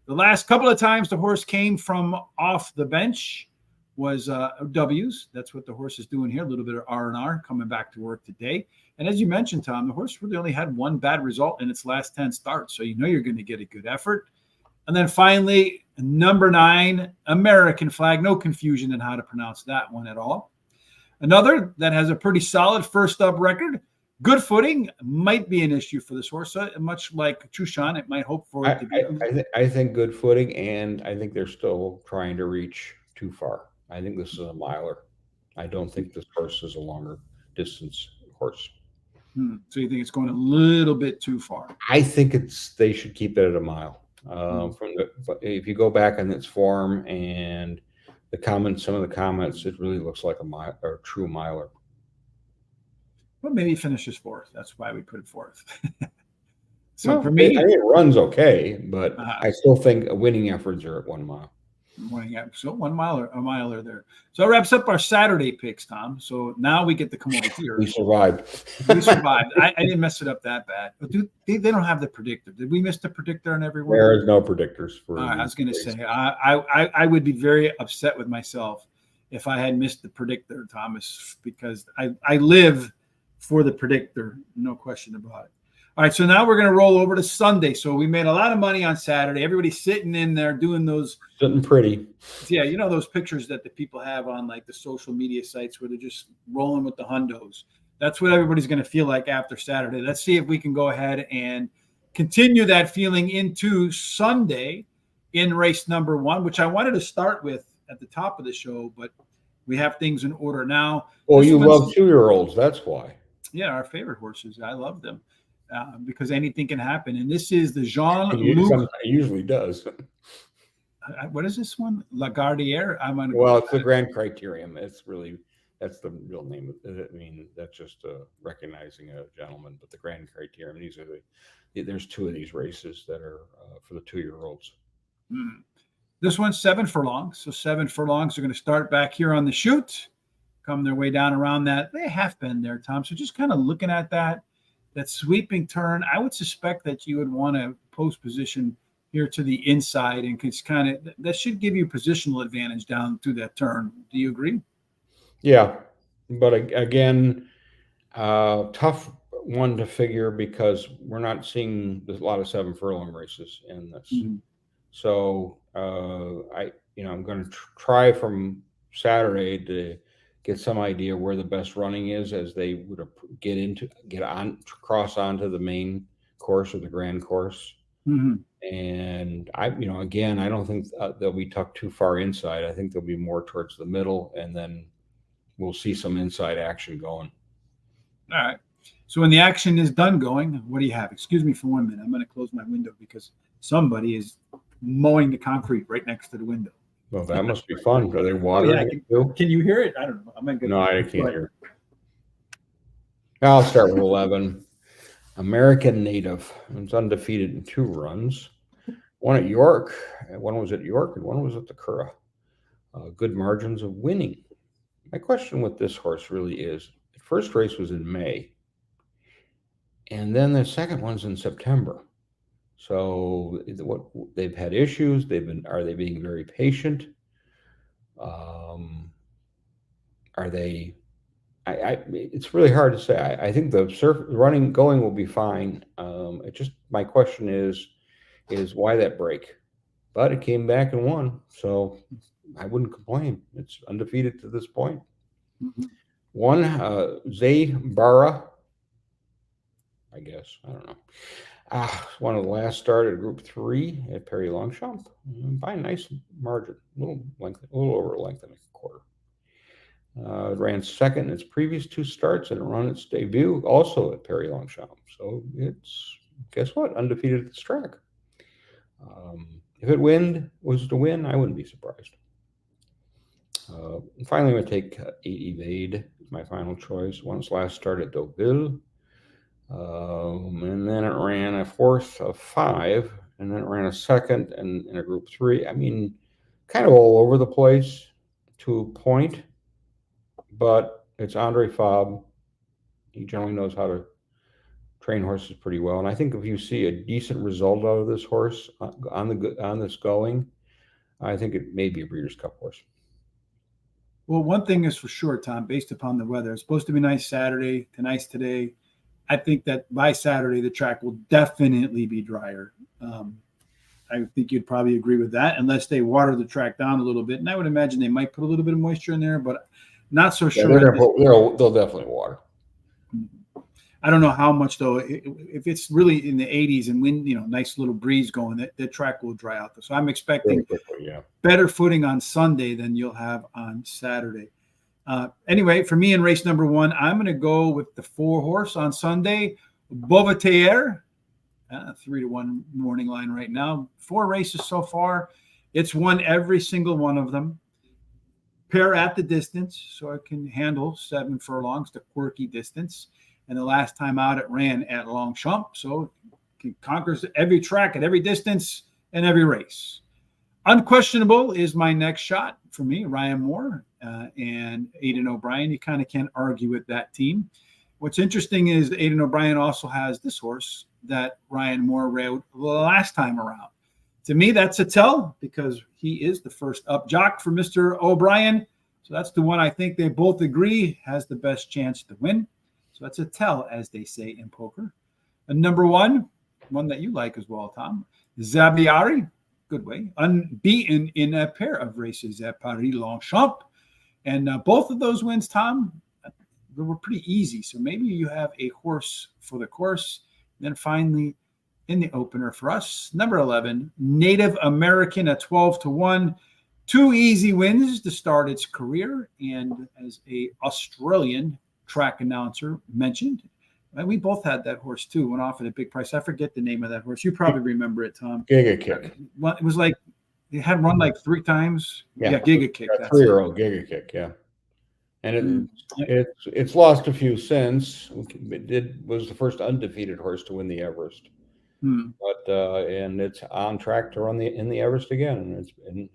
The last couple of times the horse came from off the bench was W's. That's what the horse is doing here. A little bit of R&R coming back to work today. And as you mentioned, Tom, the horse really only had 1 bad result in its last 10 starts. So you're going to get a good effort. And then finally, number 9, American Flag. No confusion in how to pronounce that one at all. Another that has a pretty solid first up record. Good footing might be an issue for this horse. So much like Chushan, it might hope for it to be. I think good footing, and I think they're still trying to reach too far. I think this is a miler. I don't think this horse is a longer distance horse. So you think it's going a little bit too far? I think they should keep it at a mile. If you go back on its form and some of the comments, it really looks like a true miler. Well, maybe he finishes 4th. That's why we put it 4th. So for me, it runs okay, but I still think winning efforts are at 1 mile. So 1 mile or a miler there. So that wraps up our Saturday picks, Tom. So now we get to come over here. We survived. We survived. I didn't mess it up that bad. But they don't have the predictor. Did we miss the predictor on everyone? There is no predictors for. I was going to say I would be very upset with myself if I had missed the predictor, Thomas, because I live for the predictor, no question about it. All right, so now we're going to roll over to Sunday. So we made a lot of money on Saturday. Everybody's sitting in there doing those. Sitting pretty. Yeah, you know those pictures that the people have on like the social media sites where they're just rolling with the hundos. That's what everybody's going to feel like after Saturday. Let's see if we can go ahead and continue that feeling into Sunday in race number 1, which I wanted to start with at the top of the show, but we have things in order now. Well, you love 2-year-olds. That's why. Yeah, our favorite horses. I love them. Because anything can happen. And this is the JEAN-LUC. It usually does. What is this one? LAGARDERE? Well, it's the Grand Criterium. That's the real name. I mean, that's just recognizing a gentleman. But the Grand Criterium, there's 2 of these races that are for the 2-year-olds. This one's 7 furlongs. So 7 furlongs are going to start back here on the chute, come their way down around that half bend there, Tom. So just kind of looking at that sweeping turn, I would suspect that you would want to post position here to the inside, and it's kind of that should give you positional advantage down through that turn. Do you agree? Yeah, but again, tough one to figure because we're not seeing a lot of 7 furlong races in this. So I'm going to try from Saturday to get some idea where the best running is as they would cross onto the main course or the grand course. And I don't think they'll be tucked too far inside. I think they'll be more towards the middle, and then we'll see some inside action going. All right. So when the action is done going, what do you have? Excuse me for 1 minute. I'm going to close my window because somebody is mowing the concrete right next to the window. Well, that must be fun. Are they watering it too? Can you hear it? I don't know. No, I can't hear it. I'll start with 11. American Native. It's undefeated in 2 runs. One at York. One was at York, and one was at the Curragh. Good margins of winning. My question with this horse really is, the first race was in May, and then the second one's in September. So what they've had issues. Are they being very patient? Are they? It's really hard to say. I think the going will be fine. My question is why that break? But it came back and won, so I wouldn't complain. It's undefeated to this point. One Zaybara, I guess. I don't know. One of the last started at Group 3 at Paris Longchamp by a nice margin, a little over a length and a quarter. It ran second in its previous 2 starts and it ran its debut also at Paris Longchamp. So it's, guess what, undefeated at this track. If it was to win, I wouldn't be surprised. Finally, I'm going to take 8 Evade, my final choice. Once last start at Deauville. And then it ran a 4th of 5, and then it ran a 2nd and in a Group 3. I mean, kind of all over the place to a point, but it's Andre Fabre. He generally knows how to train horses pretty well, and I think if you see a decent result out of this horse on this going, I think it may be a Breeders' Cup horse. Well, one thing is for sure, Tom, based upon the weather, it's supposed to be nice Saturday to nice today. I think that by Saturday, the track will definitely be drier. I think you'd probably agree with that, unless they water the track down a little bit. And I would imagine they might put a little bit of moisture in there, but not so sure. They'll definitely water. I don't know how much, though. If it's really in the 80s and wind, nice little breeze going, the track will dry out. So I'm expecting better footing on Sunday than you'll have on Saturday. Anyway, for me in race number 1, I'm going to go with the 4 horse on Sunday, Beauveterre. 3-1 morning line right now. 4 races so far. It's won every single one of them. Pair at the distance, so it can handle 7 furlongs, the quirky distance. And the last time out, it ran at Longchamp, so it conquers every track at every distance and every race. Unquestionable is my next shot for me, Ryan Moore and Aidan O'Brien. You kind of can't argue with that team. What's interesting is Aidan O'Brien also has this horse that Ryan Moore rode last time around. To me, that's a tell because he is the first up jock for Mr. O'Brien. So that's the one I think they both agree has the best chance to win. So that's a tell, as they say in poker. And number one that you like as well, Tom, Zabiari. Good way, unbeaten in a pair of races at Paris Longchamp. And both of those wins, Tom, they were pretty easy. So maybe you have a horse for the course. And then finally, in the opener for us, number 11, Native American at 12-1. 2 easy wins to start its career. And as a Australian track announcer mentioned, we both had that horse too, went off at a big price. I forget the name of that horse. You probably remember it, Tom. Giga Kick. It was like, it had run like 3 times. Yeah, Giga Kick. Yeah, 3-year-old Giga Kick, yeah. And it's lost a few since. It was the first undefeated horse to win the Everest. But and it's on track to run in the Everest again.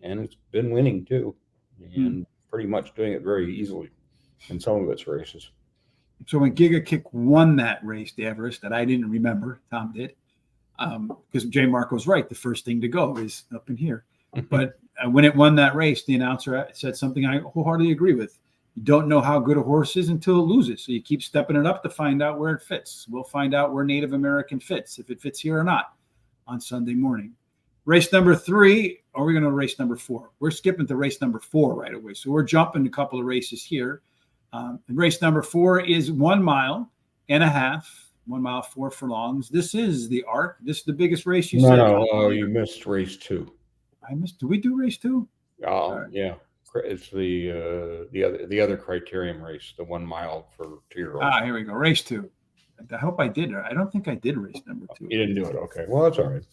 And it's been winning too. And pretty much doing it very easily in some of its races. So when Giga Kick won that race, the Everest, that I didn't remember, Tom did, because J. Marco's right. The first thing to go is up in here. But when it won that race, the announcer said something I wholeheartedly agree with. You don't know how good a horse is until it loses. So you keep stepping it up to find out where it fits. We'll find out where Native American fits, if it fits here or not, on Sunday morning. Race number 3, or we're going to race number 4. We're skipping to race number 4 right away. So we're jumping a couple of races here. Race number 4 is 1.5 miles, 1 mile, 4 furlongs. This is the ARC. This is the biggest race you said. No, you missed race 2. I missed. Did we do race 2? Oh, yeah. It's the other criterium race, the 1 mile for 2-year-olds. Here we go. Race 2. I hope I did. I don't think I did race number 2. You didn't do it. Okay. Well, that's all right.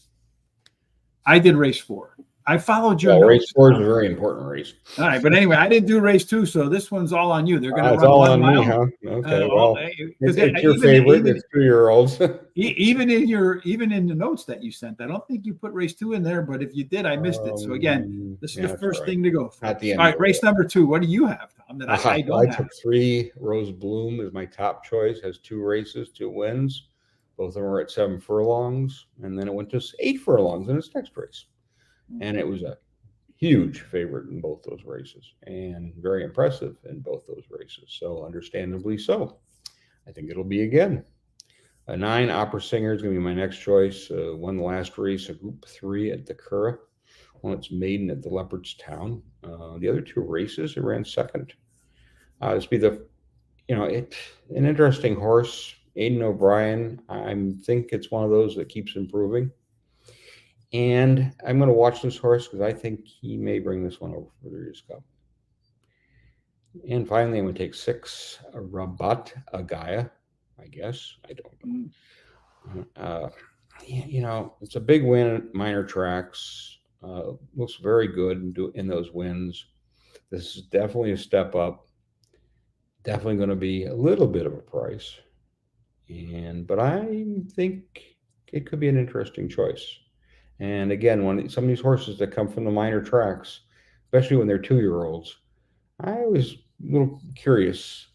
I did race 4. I followed your notes. Race 4 is a very important race. All right, but anyway, I didn't do race 2, so this one's all on you. They're going to run it's all 1 on mile. Me, huh? Okay, well, it's your even, favorite. It's 2-year-olds. even in the notes that you sent, I don't think you put race 2 in there, but if you did, I missed it. So again, this is the first thing to go for. At the end. All right, race number 2. What do you have, Tom? That I don't have. Took 3. Rose Bloom is my top choice. Has 2 races, 2 wins. Both of them are at 7 furlongs, and then it went to 8 furlongs in its next race, and it was a huge favorite in both those races and very impressive in both those races. So understandably so. I think it'll be again. A 9, Opera Singer is going to be my next choice. Won the last race, a Group 3 at the Curragh. Won its maiden at the Leopardstown. The other 2 races, it ran second. This will be an interesting horse. Aidan O'Brien, I think it's one of those that keeps improving. And I'm going to watch this horse because I think he may bring this one over for the Breeders' Cup. And finally, I'm going to take 6, Rabat Agaya, I guess. I don't know. It's a big win at minor tracks. Looks very good in those wins. This is definitely a step up. Definitely going to be a little bit of a price. But I think it could be an interesting choice. And again, when some of these horses that come from the minor tracks, especially when they're 2-year-olds, I was a little curious.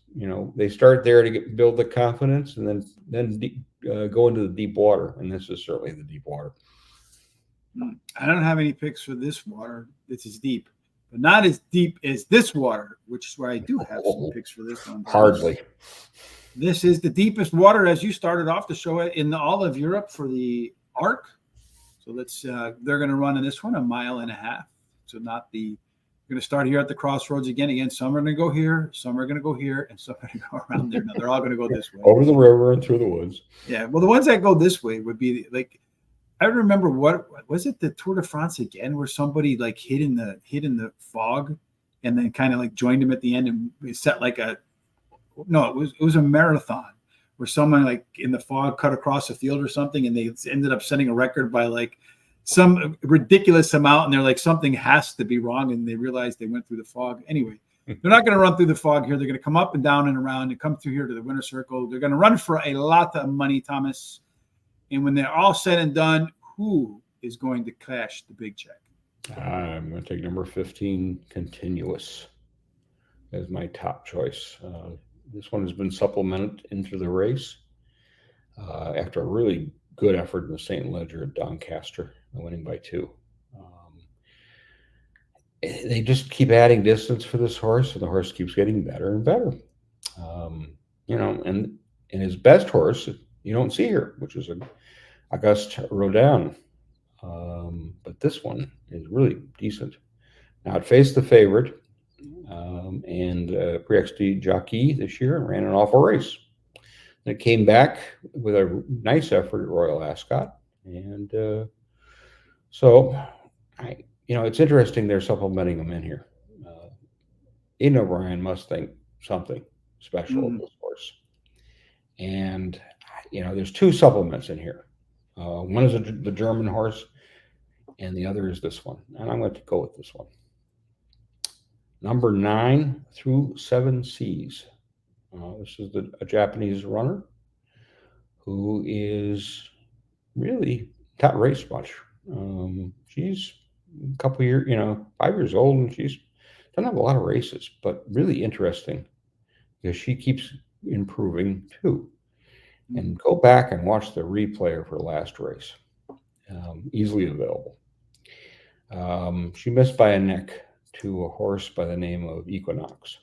They start there to build the confidence, and then go into the deep water. And this is certainly the deep water. I don't have any picks for this water. This is deep, but not as deep as this water, which is where I do have some picks for this one. Hardly. This is the deepest water, as you started off to show it, in all of Europe for the ARC. So they're going to run in this one 1.5 miles. So we're going to start here at the crossroads again. Some are going to go here, some are going to go here, and some are going to go around there. No, they're all going to go this way. Over the river and through the woods. Yeah. Well, the ones that go this way would be like, I remember, what was it, the Tour de France again, where somebody like hid in the fog and then kind of like joined him at the end, and we set like it was a marathon where someone like in the fog cut across the field or something, and they ended up setting a record by like some ridiculous amount, and they're like, something has to be wrong, and they realized they went through the fog. Anyway, they're not going to run through the fog here. They're going to come up and down and around and come through here to the winner's circle. They're going to run for a lot of money, Thomas. And when they're all said and done, who is going to cash the big check? I'm going to take number 15, Continuous, as my top choice. This one has been supplemented into the race after a really good effort in the St. Leger at Doncaster, winning by 2. They just keep adding distance for this horse, and the horse keeps getting better and better. You know, and his best horse you don't see here, which is Auguste Rodin. But this one is really decent. Now, it faced the favorite and PRIX jockey this year and ran an awful race. And it came back with a nice effort at Royal Ascot. And you know, it's interesting they're supplementing them in here. Aidan O'Brien must think something special of this horse. And, you know, there's 2 supplements in here. One is the German horse, and the other is this one. And I'm going to go with this one. Number 9 through 7 Seas. This is a Japanese runner who is really not raced much. She's a couple years, you know, 5 years old, and she's doesn't have a lot of races, but really interesting because she keeps improving too. And go back and watch the replay of her last race. Easily available. She missed by a neck to a horse by the name of Equinox.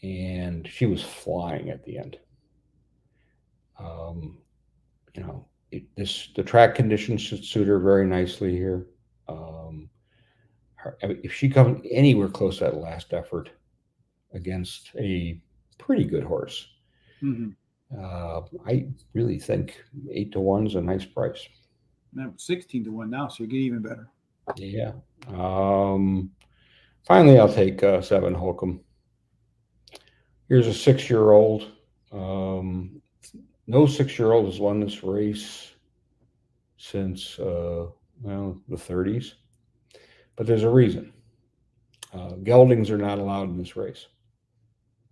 And she was flying at the end. You know, the track conditions should suit her very nicely here. If she comes anywhere close to that last effort against a pretty good horse, I really think 8 to 1 is a nice price. No, 16 to 1 now, so you get even better. Yeah. Finally, I'll take 7 Holcomb. Here's a 6-year-old. No 6-year-old has won this race since the 30s, but there's a reason. Geldings are not allowed in this race.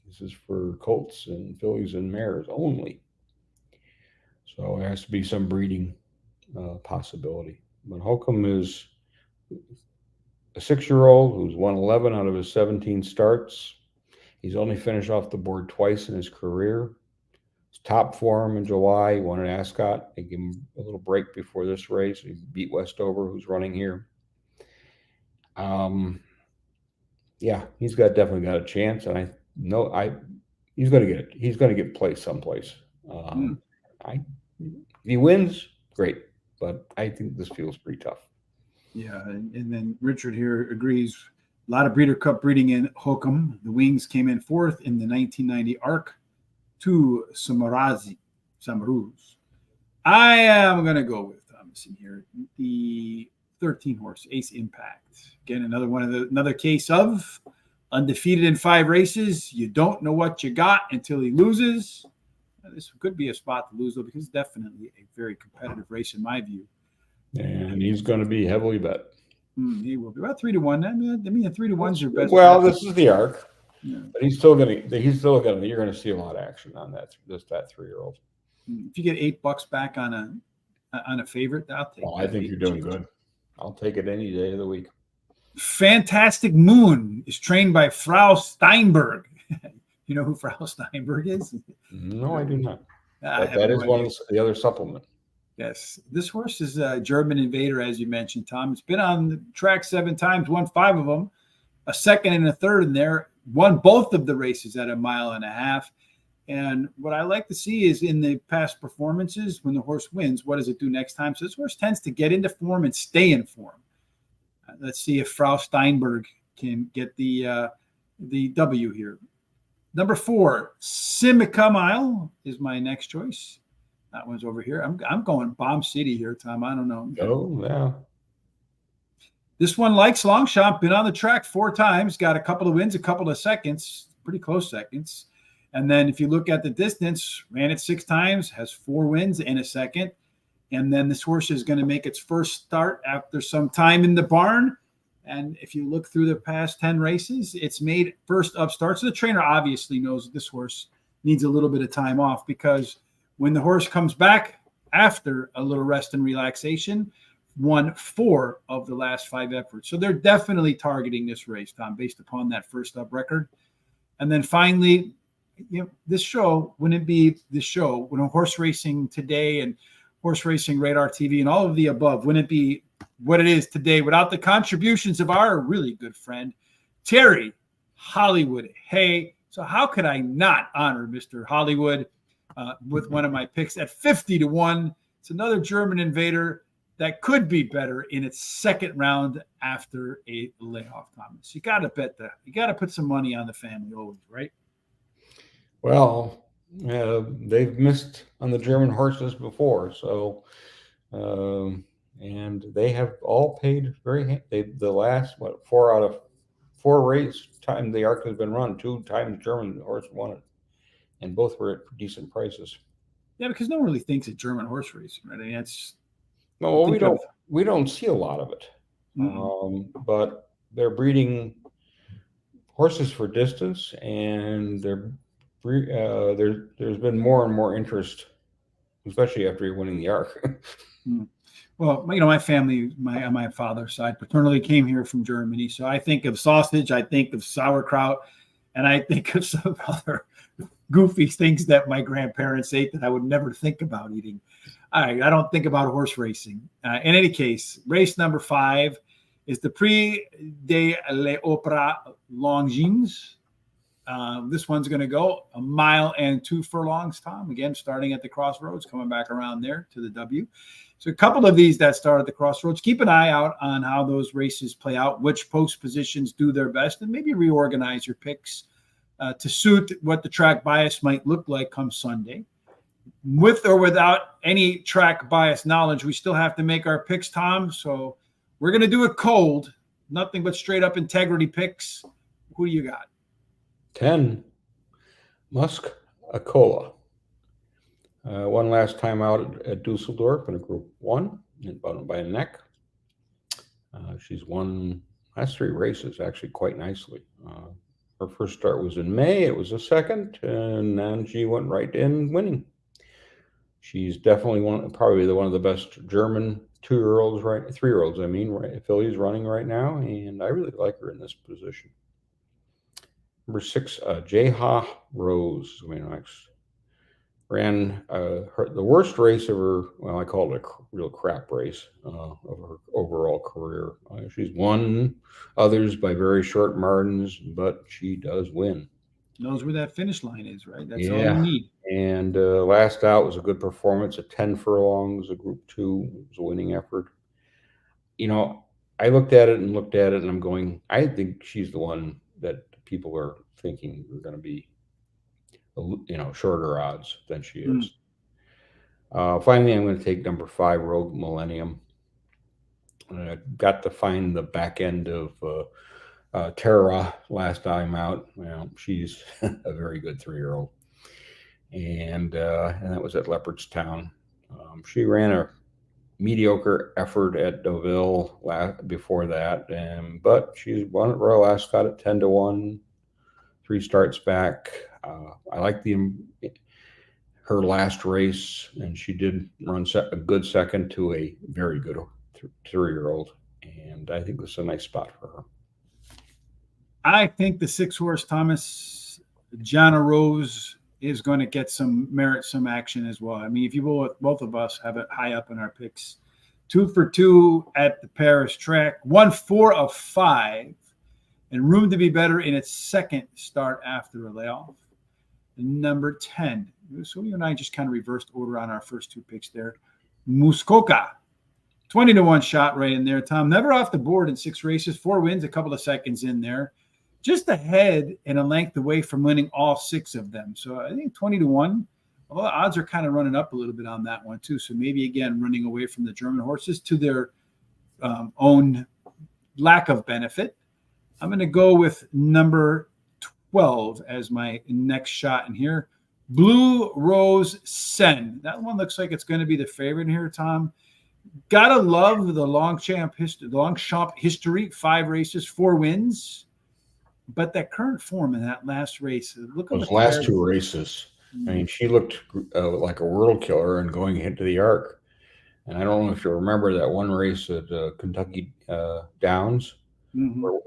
This is for colts and fillies and mares only. So there has to be some breeding possibility. But Holcomb is a 6-year-old who's won 11 out of his 17 starts. He's only finished off the board twice in his career. His top form in July, he won at Ascot. They gave him a little break before this race. He beat Westover, who's running here. Yeah, he's definitely got a chance, and he's going to get it. He's going to get placed someplace. If he wins, great, but I think this feels pretty tough. Yeah, and then Richard here agrees. A lot of Breeder Cup breeding in Holcomb. The Wings came in 4th in the 1990 ARC to Samaruz. I am going to go with Thomas in here. The 13 horse Ace Impact. Again, another case of undefeated in 5 races. You don't know what you got until he loses. This could be a spot to lose, though, because it's definitely a very competitive race in my view. And he's going to be heavily bet. He will be about 3 to 1. I mean, the 3 to 1's your best. Well, this is the ARC, but you're going to see a lot of action on that 3-year-old. If you get $8 back on a favorite, I'll take. I think you're doing good. I'll take it any day of the week. Fantastic Moon is trained by Frau Steinberg. You know who Frau Steinberg is? No, I do not. That is one of the other supplement. Yes. This horse is a German invader, as you mentioned, Tom. It's been on the track 7 times, won 5 of them, a 2nd and a 3rd in there, won both of the races at 1.5 miles. And what I like to see is in the past performances, when the horse wins, what does it do next time? So this horse tends to get into form and stay in form. Let's see if Frau Steinberg can get the W here. Number 4, Simca Mile is my next choice. That one's over here. I'm going Bomb City here, Tom. I don't know. Oh, yeah. This one likes Longchamp. Been on the track 4 times. Got a couple of wins, a couple of seconds. Pretty close seconds. And then if you look at the distance, ran it 6 times, has 4 wins and a second. And then this horse is going to make its first start after some time in the barn. And if you look through the past 10 races, it's made first up start. So the trainer obviously knows this horse needs a little bit of time off, because when the horse comes back after a little rest and relaxation, won 4 of the last 5 efforts. So they're definitely targeting this race, Tom, based upon that first up record. And then finally, this show, wouldn't it be this show, when horse racing today and horse racing radar TV and all of the above, wouldn't it be what it is today without the contributions of our really good friend, Terry Hollywood Hay? So how could I not honor Mr. Hollywood with one of my picks at 50-1? It's another German invader that could be better in its second round after a layoff, Thomas. You got to bet that. You got to put some money on the family always, right? Well, they've missed on the German horses before, so and they have all paid the last 4 out of 4 race time the ARC has been run, 2 times German horse won it, and both were at decent prices. Yeah, because no one really thinks of German horse racing, right? I mean, it's no, we don't see a lot of it, but they're breeding horses for distance, and there's been more and more interest, especially after you're winning the ARC. Well, my family, on my father's side, paternally came here from Germany. So I think of sausage, I think of sauerkraut, and I think of some other goofy things that my grandparents ate that I would never think about eating. I don't think about horse racing. In any case, race number 5 is the Prix de l'Opéra Longines. This one's going to go 1 mile and 2 furlongs, Tom. Again, starting at the crossroads, coming back around there to the W. So a couple of these that start at the crossroads. Keep an eye out on how those races play out, which post positions do their best, and maybe reorganize your picks to suit what the track bias might look like come Sunday. With or without any track bias knowledge, we still have to make our picks, Tom. So we're going to do it cold. Nothing but straight up integrity picks. Who do you got? 10, Musk Acola. One last time out at Dusseldorf in a Group 1 and by a neck. She's won last 3 races actually quite nicely. Her first start was in May. It was a second, and then she went right in winning. She's definitely probably one of the best German 2-year-olds, right? 3-year-olds, I mean, right? Fillies running right now, and I really like her in this position. Number 6, Jeha Rose. Ran the worst race of her. Well, I call it a real crap race of her overall career. She's won others by very short margins, but she does win. Knows where that finish line is, right? That's all you need. And last out was a good performance at 10 furlongs, a Group 2. It was a winning effort. I looked at it, and I'm going, I think she's the one that people are thinking are going to be, shorter odds than she is. Finally, I'm going to take number 5, Rogue Millennium. I got to find the back end of Terra last time out. Well, she's a very good 3-year-old, and that was at Leopardstown. She ran a mediocre effort at Deauville before that, but she's won at Royal Ascot at 10-1, 3 starts back. I like her last race, and she did run a good second to a very good 3-year-old, and I think this is a nice spot for her. I think the 6-horse Thomas Jeha Rose is going to get some action as well. I mean, if you both of us have it high up in our picks, 2 for 2 at the Paris track, 1 4 of 5, and room to be better in its second start after a layoff. Number 10. So you and I just kind of reversed order on our first 2 picks there. Muskoka, 20-1 shot right in there, Tom. Never off the board in 6 races, 4 wins, a couple of seconds in there. Just ahead and a length away from winning all 6 of them. So I think 20-1. Well, the odds are kind of running up a little bit on that one too. So maybe again running away from the German horses to their own lack of benefit. I'm going to go with number 12 as my next shot in here. Blue Rose Sen. That one looks like it's going to be the favorite here, Tom. Gotta love the Longchamp history. 5 races, 4 wins. But that current form in that last race, look at those last 2 races. I mean, she looked like a world killer and going into the arc. And I don't know if you remember that one race at Kentucky Downs, where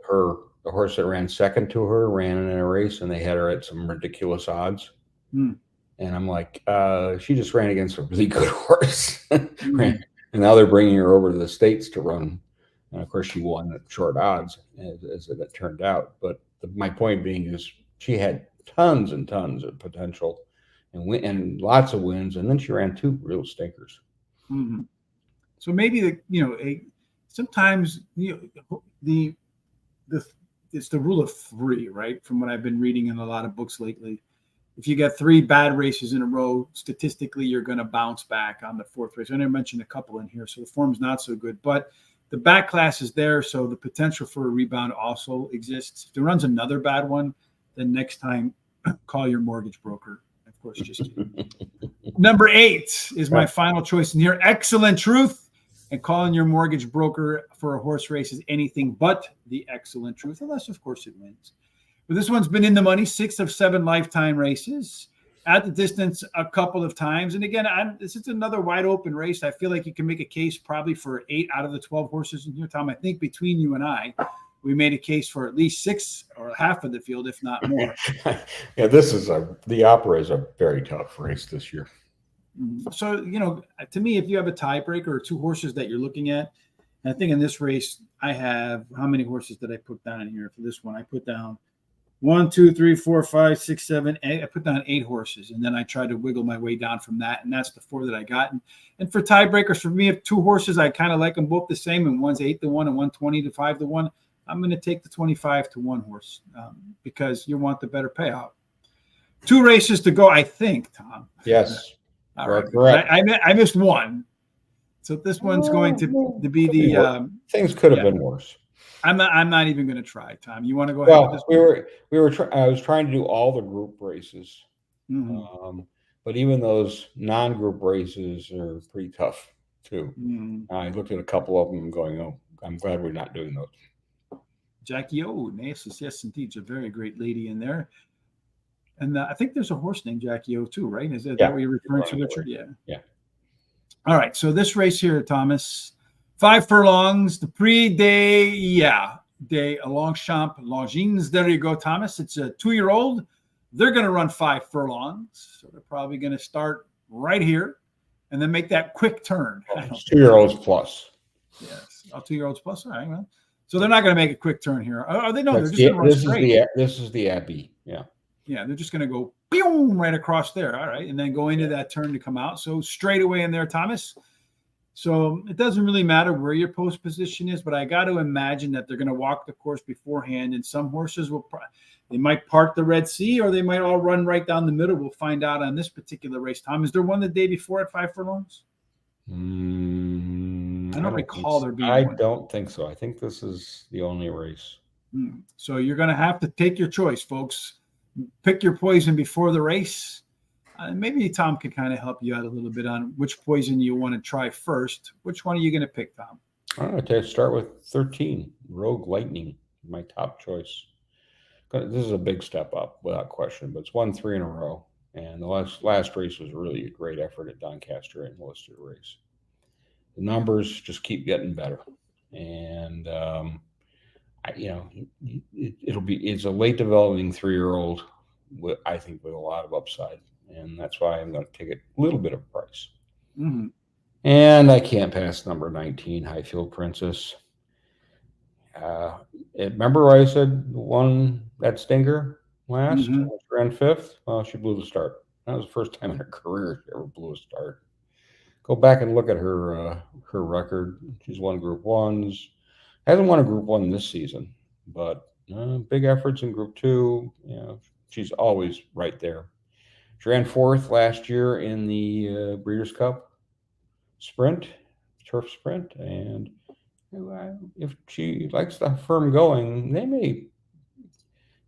the horse that ran second to her ran in a race, and they had her at some ridiculous odds. And I'm like, she just ran against a really good horse. And now they're bringing her over to the States to run. And of course, she won at short odds, as it turned out. But my point being is she had tons and tons of potential and lots of wins. And then she ran 2 real stinkers. So maybe sometimes it's the rule of 3, right? From what I've been reading in a lot of books lately. If you get 3 bad races in a row, statistically, you're going to bounce back on the 4th race. I never mentioned a couple in here, so the form's not so good. But the back class is there, so the potential for a rebound also exists. If it runs another bad one, then next time, call your mortgage broker. Of course, just kidding. Number 8 is my final choice in here. Excellent Truth. And calling your mortgage broker for a horse race is anything but the Excellent Truth, unless, of course, it wins. But this one's been in the money, 6 of 7 lifetime races, at the distance a couple of times. And again, this is another wide open race. I feel like you can make a case probably for 8 out of the 12 horses in here, Tom. I think between you and I, we made a case for at least 6 or half of the field, if not more. Yeah, the Opera is a very tough race this year. So, to me, if you have a tiebreaker or 2 horses that you're looking at, and I think in this race, I have, how many horses did I put down in here for this one? I put down 1, 2, 3, 4, 5, 6, 7, 8. I put down 8 horses, and then I tried to wiggle my way down from that, and that's the 4 that I got. And for tiebreakers, for me, if 2 horses, I kind of like them both the same, and one's 8-1 and one 20-5-1. I'm going to take the 25-1 horse because you want the better payout. 2 races to go, I think, Tom. Yes. All right. Correct. I missed one. So this one's going to be the things could have been worse. I'm not even going to try, Tom. You want to go ahead with this one? I was trying to do all the group races. But even those non-group races are pretty tough too. I looked at a couple of them going, oh, I'm glad we're not doing those. Jackie O, yes, indeed. She's a very great lady in there. And I think there's a horse named Jackie O too, right? Is that what you're referring to, Richard? Yeah. All right. So this race here, Thomas, 5 furlongs, the Prix de Longchamp, Longines. There you go, Thomas. It's a 2-year-old. They're going to run 5 furlongs. So they're probably going to start right here and then make that quick turn. 2-year-olds plus. Yes. 2-year-olds plus. All right. Well, so they're not going to make a quick turn here. Are they? No, they're just going to run straight. This is the Abbey. Yeah. Yeah, they're just going to go boom, right across there. All right. And then go into that turn to come out. So straight away in there, Thomas. So it doesn't really matter where your post position is, but I got to imagine that they're going to walk the course beforehand. And some horses they might part the Red Sea, or they might all run right down the middle. We'll find out on this particular race, Tom. Is there one the day before at 5 furlongs? I don't recall there being one. I don't think so. I think this is the only race. So you're going to have to take your choice, folks. Pick your poison before the race. Maybe Tom can kind of help you out a little bit on which poison you want to try first. Which one are you going to pick, Tom? I'm going to start with 13, Rogue Lightning, my top choice. This is a big step up without question, but it's won 3 in a row. And the last race was really a great effort at Doncaster and listed race. The numbers just keep getting better. And, it's a late developing 3-year-old, I think, with a lot of upside. And that's why I'm going to take a little bit of price. And I can't pass number 19, Highfield Princess. Remember I said won that stinker last? Ran 5th. Well, she blew the start. That was the first time in her career she ever blew a start. Go back and look at her record. She's won Group 1s. Hasn't won a Group 1 this season, but big efforts in Group 2. She's always right there. She ran 4th last year in the Breeders' Cup sprint, turf sprint, and if she likes the firm going, they may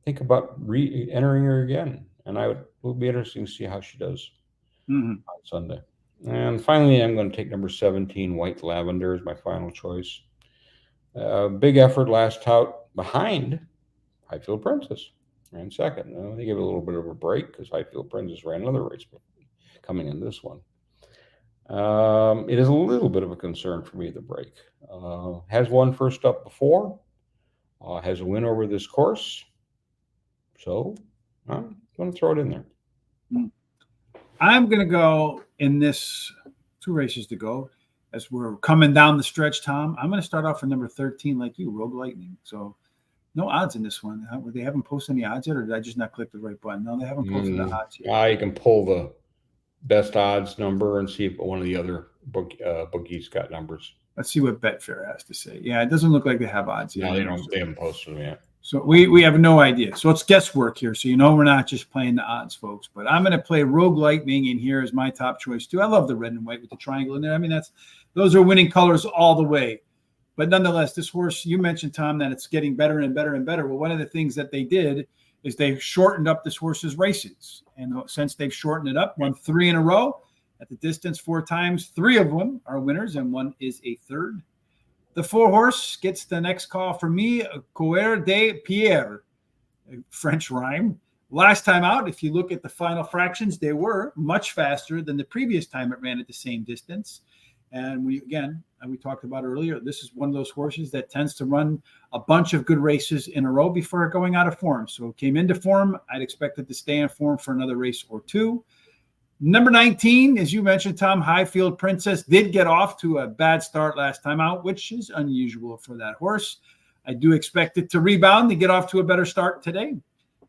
think about re-entering her again. And it will be interesting to see how she does on Sunday. And finally, I'm going to take number 17, White Lavender, as my final choice. Big effort last tout behind Highfield Princess. ran second. They gave it a little bit of a break because Highfield Princess ran another race coming in this one. It is a little bit of a concern for me, the break. Has won first up before, has a win over this course. So I'm going to throw it in there. I'm going to go in this 2 races to go as we're coming down the stretch, Tom. I'm going to start off for number 13 like you, Rogue Lightning. So no odds in this one. They haven't posted any odds yet, or did I just not click the right button? No, they haven't posted the odds yet. You can pull the best odds number and see if one of the other bookies got numbers. Let's see what Betfair has to say. Yeah, it doesn't look like they have odds yet. No, they don't. They haven't posted them yet. So we have no idea. So it's guesswork here. So we're not just playing the odds, folks. But I'm going to play Rogue Lightning in here as my top choice too. I love the red and white with the triangle in there. I mean, those are winning colors all the way. But nonetheless, this horse, you mentioned, Tom, that it's getting better and better and better. Well, one of the things that they did is they shortened up this horse's races. And since they've shortened it up, won 3 in a row at the distance 4 times. 3 of them are winners and 1 is a third. The 4 horse gets the next call for me, Coeur de Pierre, French rhyme. Last time out, if you look at the final fractions, they were much faster than the previous time it ran at the same distance. And we talked about earlier, this is one of those horses that tends to run a bunch of good races in a row before going out of form. So it came into form. I'd expect it to stay in form for another race or 2. Number 19, as you mentioned, Tom, Highfield Princess did get off to a bad start last time out, which is unusual for that horse. I do expect it to rebound and get off to a better start today.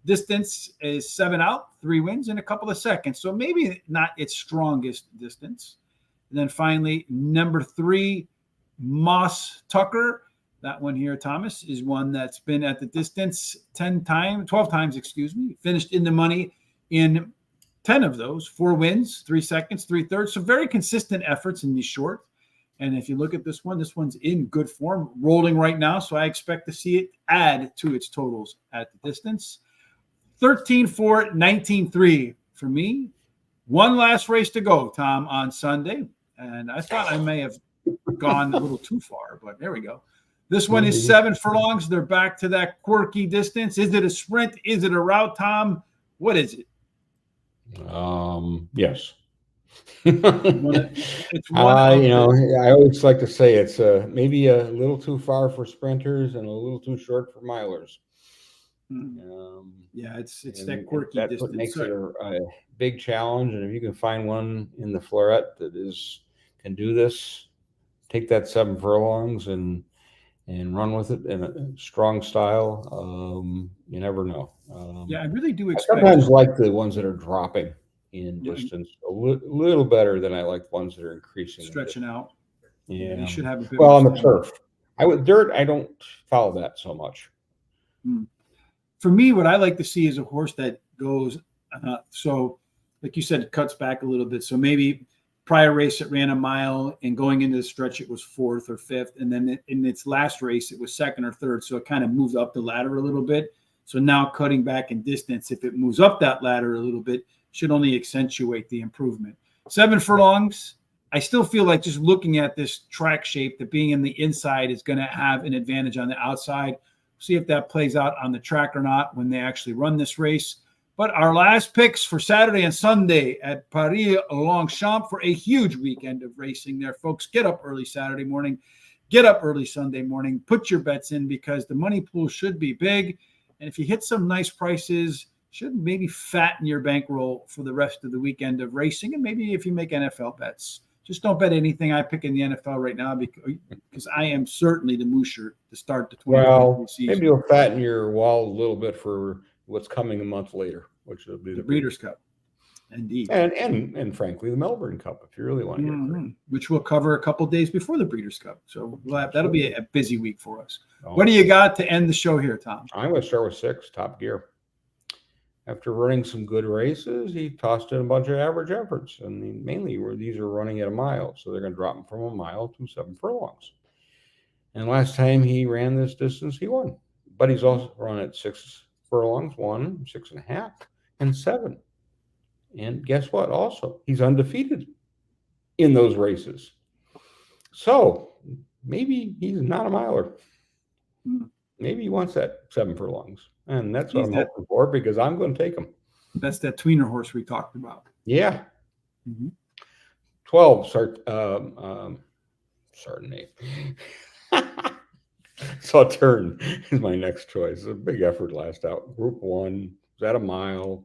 Distance is 7 out, 3 wins in a couple of seconds. So maybe not its strongest distance. And then finally, number 3, Moss Tucker. That one here, Thomas, is one that's been at the distance 12 times, finished in the money in 10 of those, 4 wins, 3 seconds, 3 thirds. So very consistent efforts in these short. And if you look at this one's in good form, rolling right now. So I expect to see it add to its totals at the distance. 13-4, 19-3 for me. One last race to go, Tom, on Sunday. And I thought I may have gone a little too far, but there we go. This one is 7 furlongs. They're back to that quirky distance. Is it a sprint? Is it a route, Tom? What is it? Yes. It's I always like to say it's maybe a little too far for sprinters and a little too short for milers. It's that quirky that's distance. What makes it a big challenge. And if you can find one in the FORET that can do this, take that 7 furlongs and run with it in a strong style. You never know. I really do I expect. sometimes like the ones that are dropping in distance a little better than I like the ones that are increasing, stretching out. Yeah, you should have a bit. Well, on the turf, dirt. I don't follow that so much. For me, what I like to see is a horse that goes. So, like you said, it cuts back a little bit. So maybe prior race it ran a mile, and going into the stretch it was 4th or 5th, and then in its last race it was 2nd or 3rd. So it kind of moved up the ladder a little bit. So now cutting back in distance, if it moves up that ladder a little bit, should only accentuate the improvement. 7 furlongs. I still feel like just looking at this track shape, that being in the inside is going to have an advantage on the outside. See if that plays out on the track or not when they actually run this race. But our last picks for Saturday and Sunday at Paris Longchamp for a huge weekend of racing there, folks. Get up early Saturday morning. Get up early Sunday morning. Put your bets in because the money pool should be big. And if you hit some nice prices, should maybe fatten your bankroll for the rest of the weekend of racing. And maybe if you make NFL bets, just don't bet anything I pick in the NFL right now because I am certainly the moosher to start the 2023 season. Maybe you'll fatten your wall a little bit for what's coming a month later, which will be the Breeders' Cup. Indeed. And frankly, the Melbourne Cup, if you really want to get it. Which we'll cover a couple days before the Breeders' Cup. So that'll be a busy week for us. What do you got to end the show here, Tom? I'm going to start with 6, Top Gear. After running some good races, he tossed in a bunch of average efforts. And mainly these are running at a mile. So they're going to drop them from a mile to 7 furlongs. And last time he ran this distance, he won. But he's also run at 6 furlongs, 1, 6.5, and 7. And guess what? Also, he's undefeated in those races. So maybe he's not a miler. Maybe he wants that 7 furlongs. And that's what I'm hoping for, because I'm going to take him. That's that tweener horse we talked about. Yeah. 12, Chardonnay. Sauterne is my next choice. A big effort last out. Group 1 was at a mile.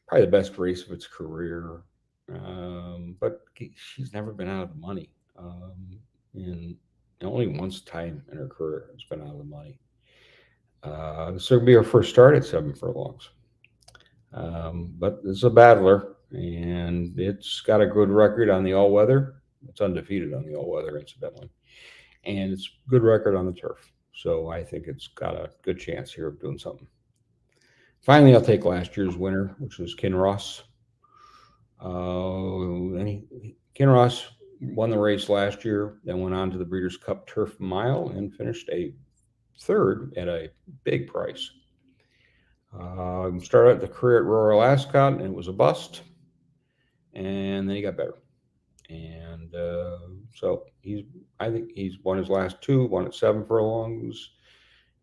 Probably the best race of its career. But she's never been out of the money. And only once time in her career has been out of the money. This will be her first start at 7 furlongs. But it's a battler, and it's got a good record on the all-weather. It's undefeated on the all-weather, incidentally. And it's good record on the turf. So I think it's got a good chance here of doing something. Finally, I'll take last year's winner, which was Kinross. Kinross won the race last year, then went on to the Breeders' Cup Turf Mile and finished a 3rd at a big price. Started the career at Royal Ascot, and it was a bust. And then he got better. And so I think he's won his last 2, one at 7 furlongs.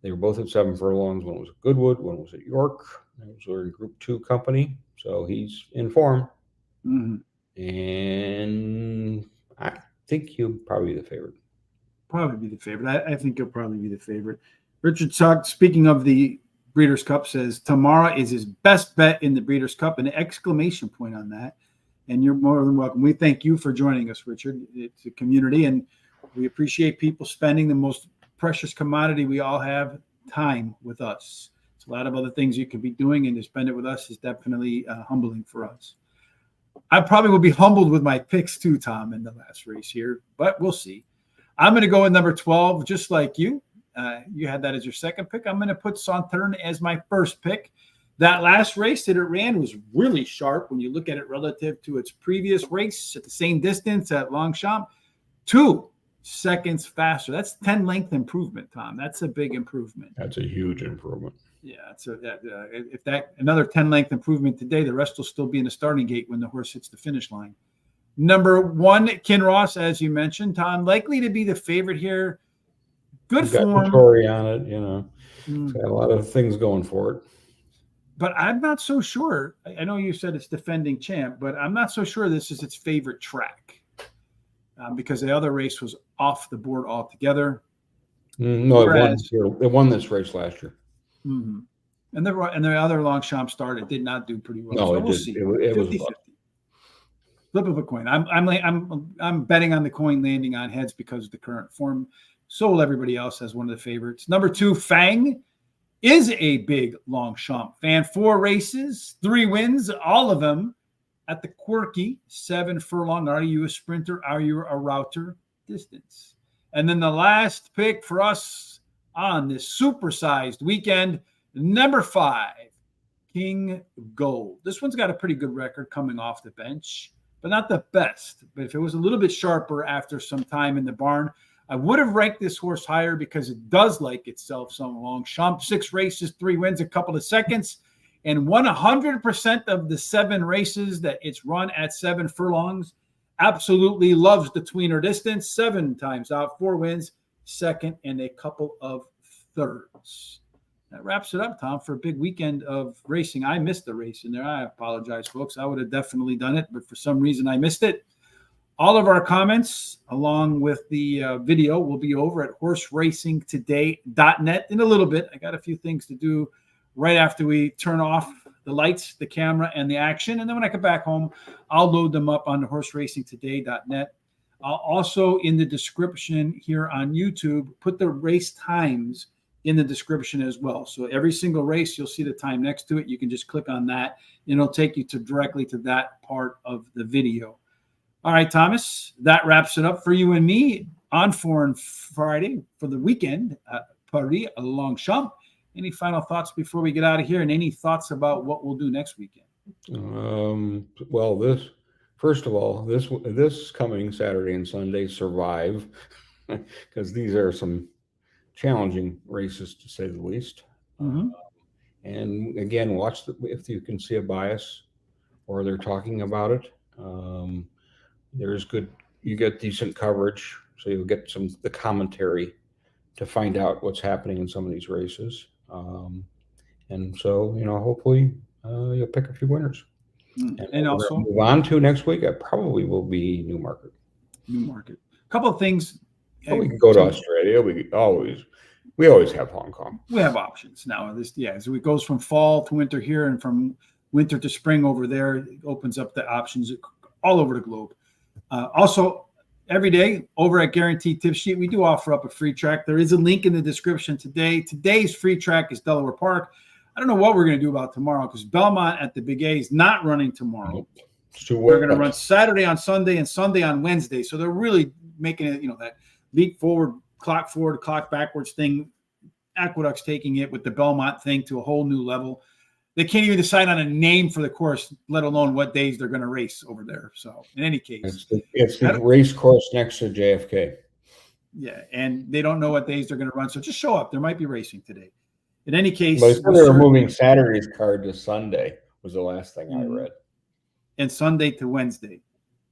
They were both at 7 furlongs. One was at Goodwood, one was at York. Those were in Group 2 company. So he's in form. And I think he'll probably be the favorite. Probably be the favorite. I think he'll probably be the favorite. Richard Tuck, speaking of the Breeders' Cup, says Tamara is his best bet in the Breeders' Cup, an exclamation point on that. And you're more than welcome. We thank you for joining us, Richard. It's a community, and we appreciate people spending the most precious commodity we all have, time, with us. It's a lot of other things you could be doing, and to spend it with us is definitely humbling for us. I probably will be humbled with my picks too, Tom, in the last race here, but we'll see. I'm going to go with number 12, just like you. You had that as your second pick. I'm going to put Sauterne as my first pick. That last race that it ran was really sharp when you look at it relative to its previous race at the same distance at Longchamp. 2 seconds faster. That's 10 length improvement, Tom. That's a big improvement. That's a huge improvement. Yeah, if that another 10 length improvement today, the rest will still be in the starting gate when the horse hits the finish line. Number 1, Kinross, as you mentioned, Tom, likely to be the favorite here. Good form. Tory on it, It's got a lot of things going for it. But I'm not so sure. I know you said it's defending champ, but I'm not so sure this is its favorite track because the other race was off the board altogether. No, it won this race last year. And the other Longchamp start, it did not do pretty well. No, so it we'll did. see. It was 50-50. Flip of a coin. I'm betting on the coin landing on heads because of the current form. So will everybody else as one of the favorites. Number 2, Fang is a big Longchamp fan. 4 races, 3 wins, all of them at the quirky 7 furlong. Are you a sprinter? Are you a router distance? And then the last pick for us on this supersized weekend, number 5, King Gold. This one's got a pretty good record coming off the bench, but not the best. But if it was a little bit sharper after some time in the barn, I would have ranked this horse higher because it does like itself some Longchamp. 6 races, 3 wins, a couple of seconds, and won 100% of the 7 races that it's run at 7 furlongs. Absolutely loves the tweener distance. 7 times out, 4 wins, 2nd, and a couple of 3rds. That wraps it up, Tom, for a big weekend of racing. I missed the race in there. I apologize, folks. I would have definitely done it, but for some reason I missed it. All of our comments, along with the video, will be over at horseracingtoday.net in a little bit. I got a few things to do right after we turn off the lights, the camera, and the action. And then when I get back home, I'll load them up on the horseracingtoday.net. I'll also, in the description here on YouTube, put the race times in the description as well. So every single race, you'll see the time next to it. You can just click on that, and it'll take you directly to that part of the video. All right, Thomas, that wraps it up for you and me on Foreign Friday for the weekend at Paris Longchamp. Any final thoughts before we get out of here, and any thoughts about what we'll do next weekend? Well, first of all, this coming Saturday and Sunday, survive, because these are some challenging races to say the least. And again, watch if you can see a bias or they're talking about it. You get decent coverage, so you'll get the commentary to find out what's happening in some of these races. And so, hopefully you'll pick a few winners. And also move on to next week. I probably will be Newmarket. Newmarket. A couple of things. Well, we can go to Australia. We always have Hong Kong. We have options now. So it goes from fall to winter here, and from winter to spring over there. It opens up the options all over the globe. Also, every day over at Guaranteed Tip Sheet, we do offer up a free track. There is a link in the description today. Today's free track is Delaware Park. I don't know what we're going to do about tomorrow, because Belmont at the Big A is not running tomorrow. Nope. It's too They're going to run Saturday on Sunday and Sunday on Wednesday. So they're really making it, that leap forward, clock backwards thing. Aqueduct's taking it with the Belmont thing to a whole new level. They can't even decide on a name for the course, let alone what days they're going to race over there. So in any case, it's the race course next to JFK. Yeah, and they don't know what days they're going to run. So just show up. There might be racing today. In any case, but they were moving Saturday's card to Sunday was the last thing I read. And Sunday to Wednesday.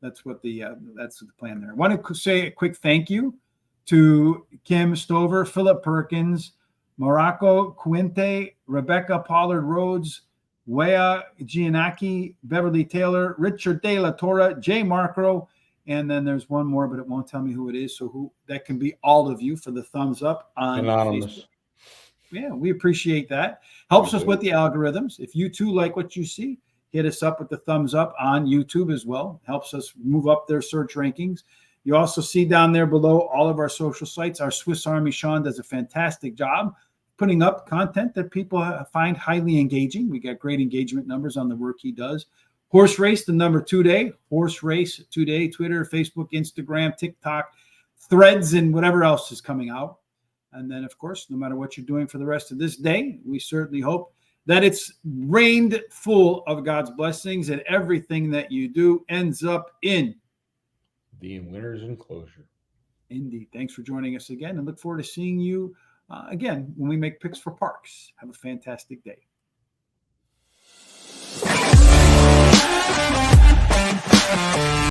That's what the plan there. I want to say a quick thank you to Kim Stover, Philip Perkins, Morocco Quinte, Rebecca Pollard Rhodes, Wea Giannacchi, Beverly Taylor, Richard De La Torre, Jay Marcro, and then there's one more, but it won't tell me who it is. So that can be all of you for the thumbs up on Anonymous. Facebook. Yeah, we appreciate that. Helps us with the algorithms. If you too like what you see, hit us up with the thumbs up on YouTube as well. Helps us move up their search rankings. You also see down there below all of our social sites. Our Swiss Army Sean does a fantastic job putting up content that people find highly engaging. We got great engagement numbers on the work he does. Horse Race, the number 2 day. Horse Race today, Twitter, Facebook, Instagram, TikTok, Threads, and whatever else is coming out. And then, of course, no matter what you're doing for the rest of this day, we certainly hope that it's rained full of God's blessings, and everything that you do ends up in the winner's enclosure. Indeed. Thanks for joining us again, and look forward to seeing you again when we make picks for parks. Have a fantastic day.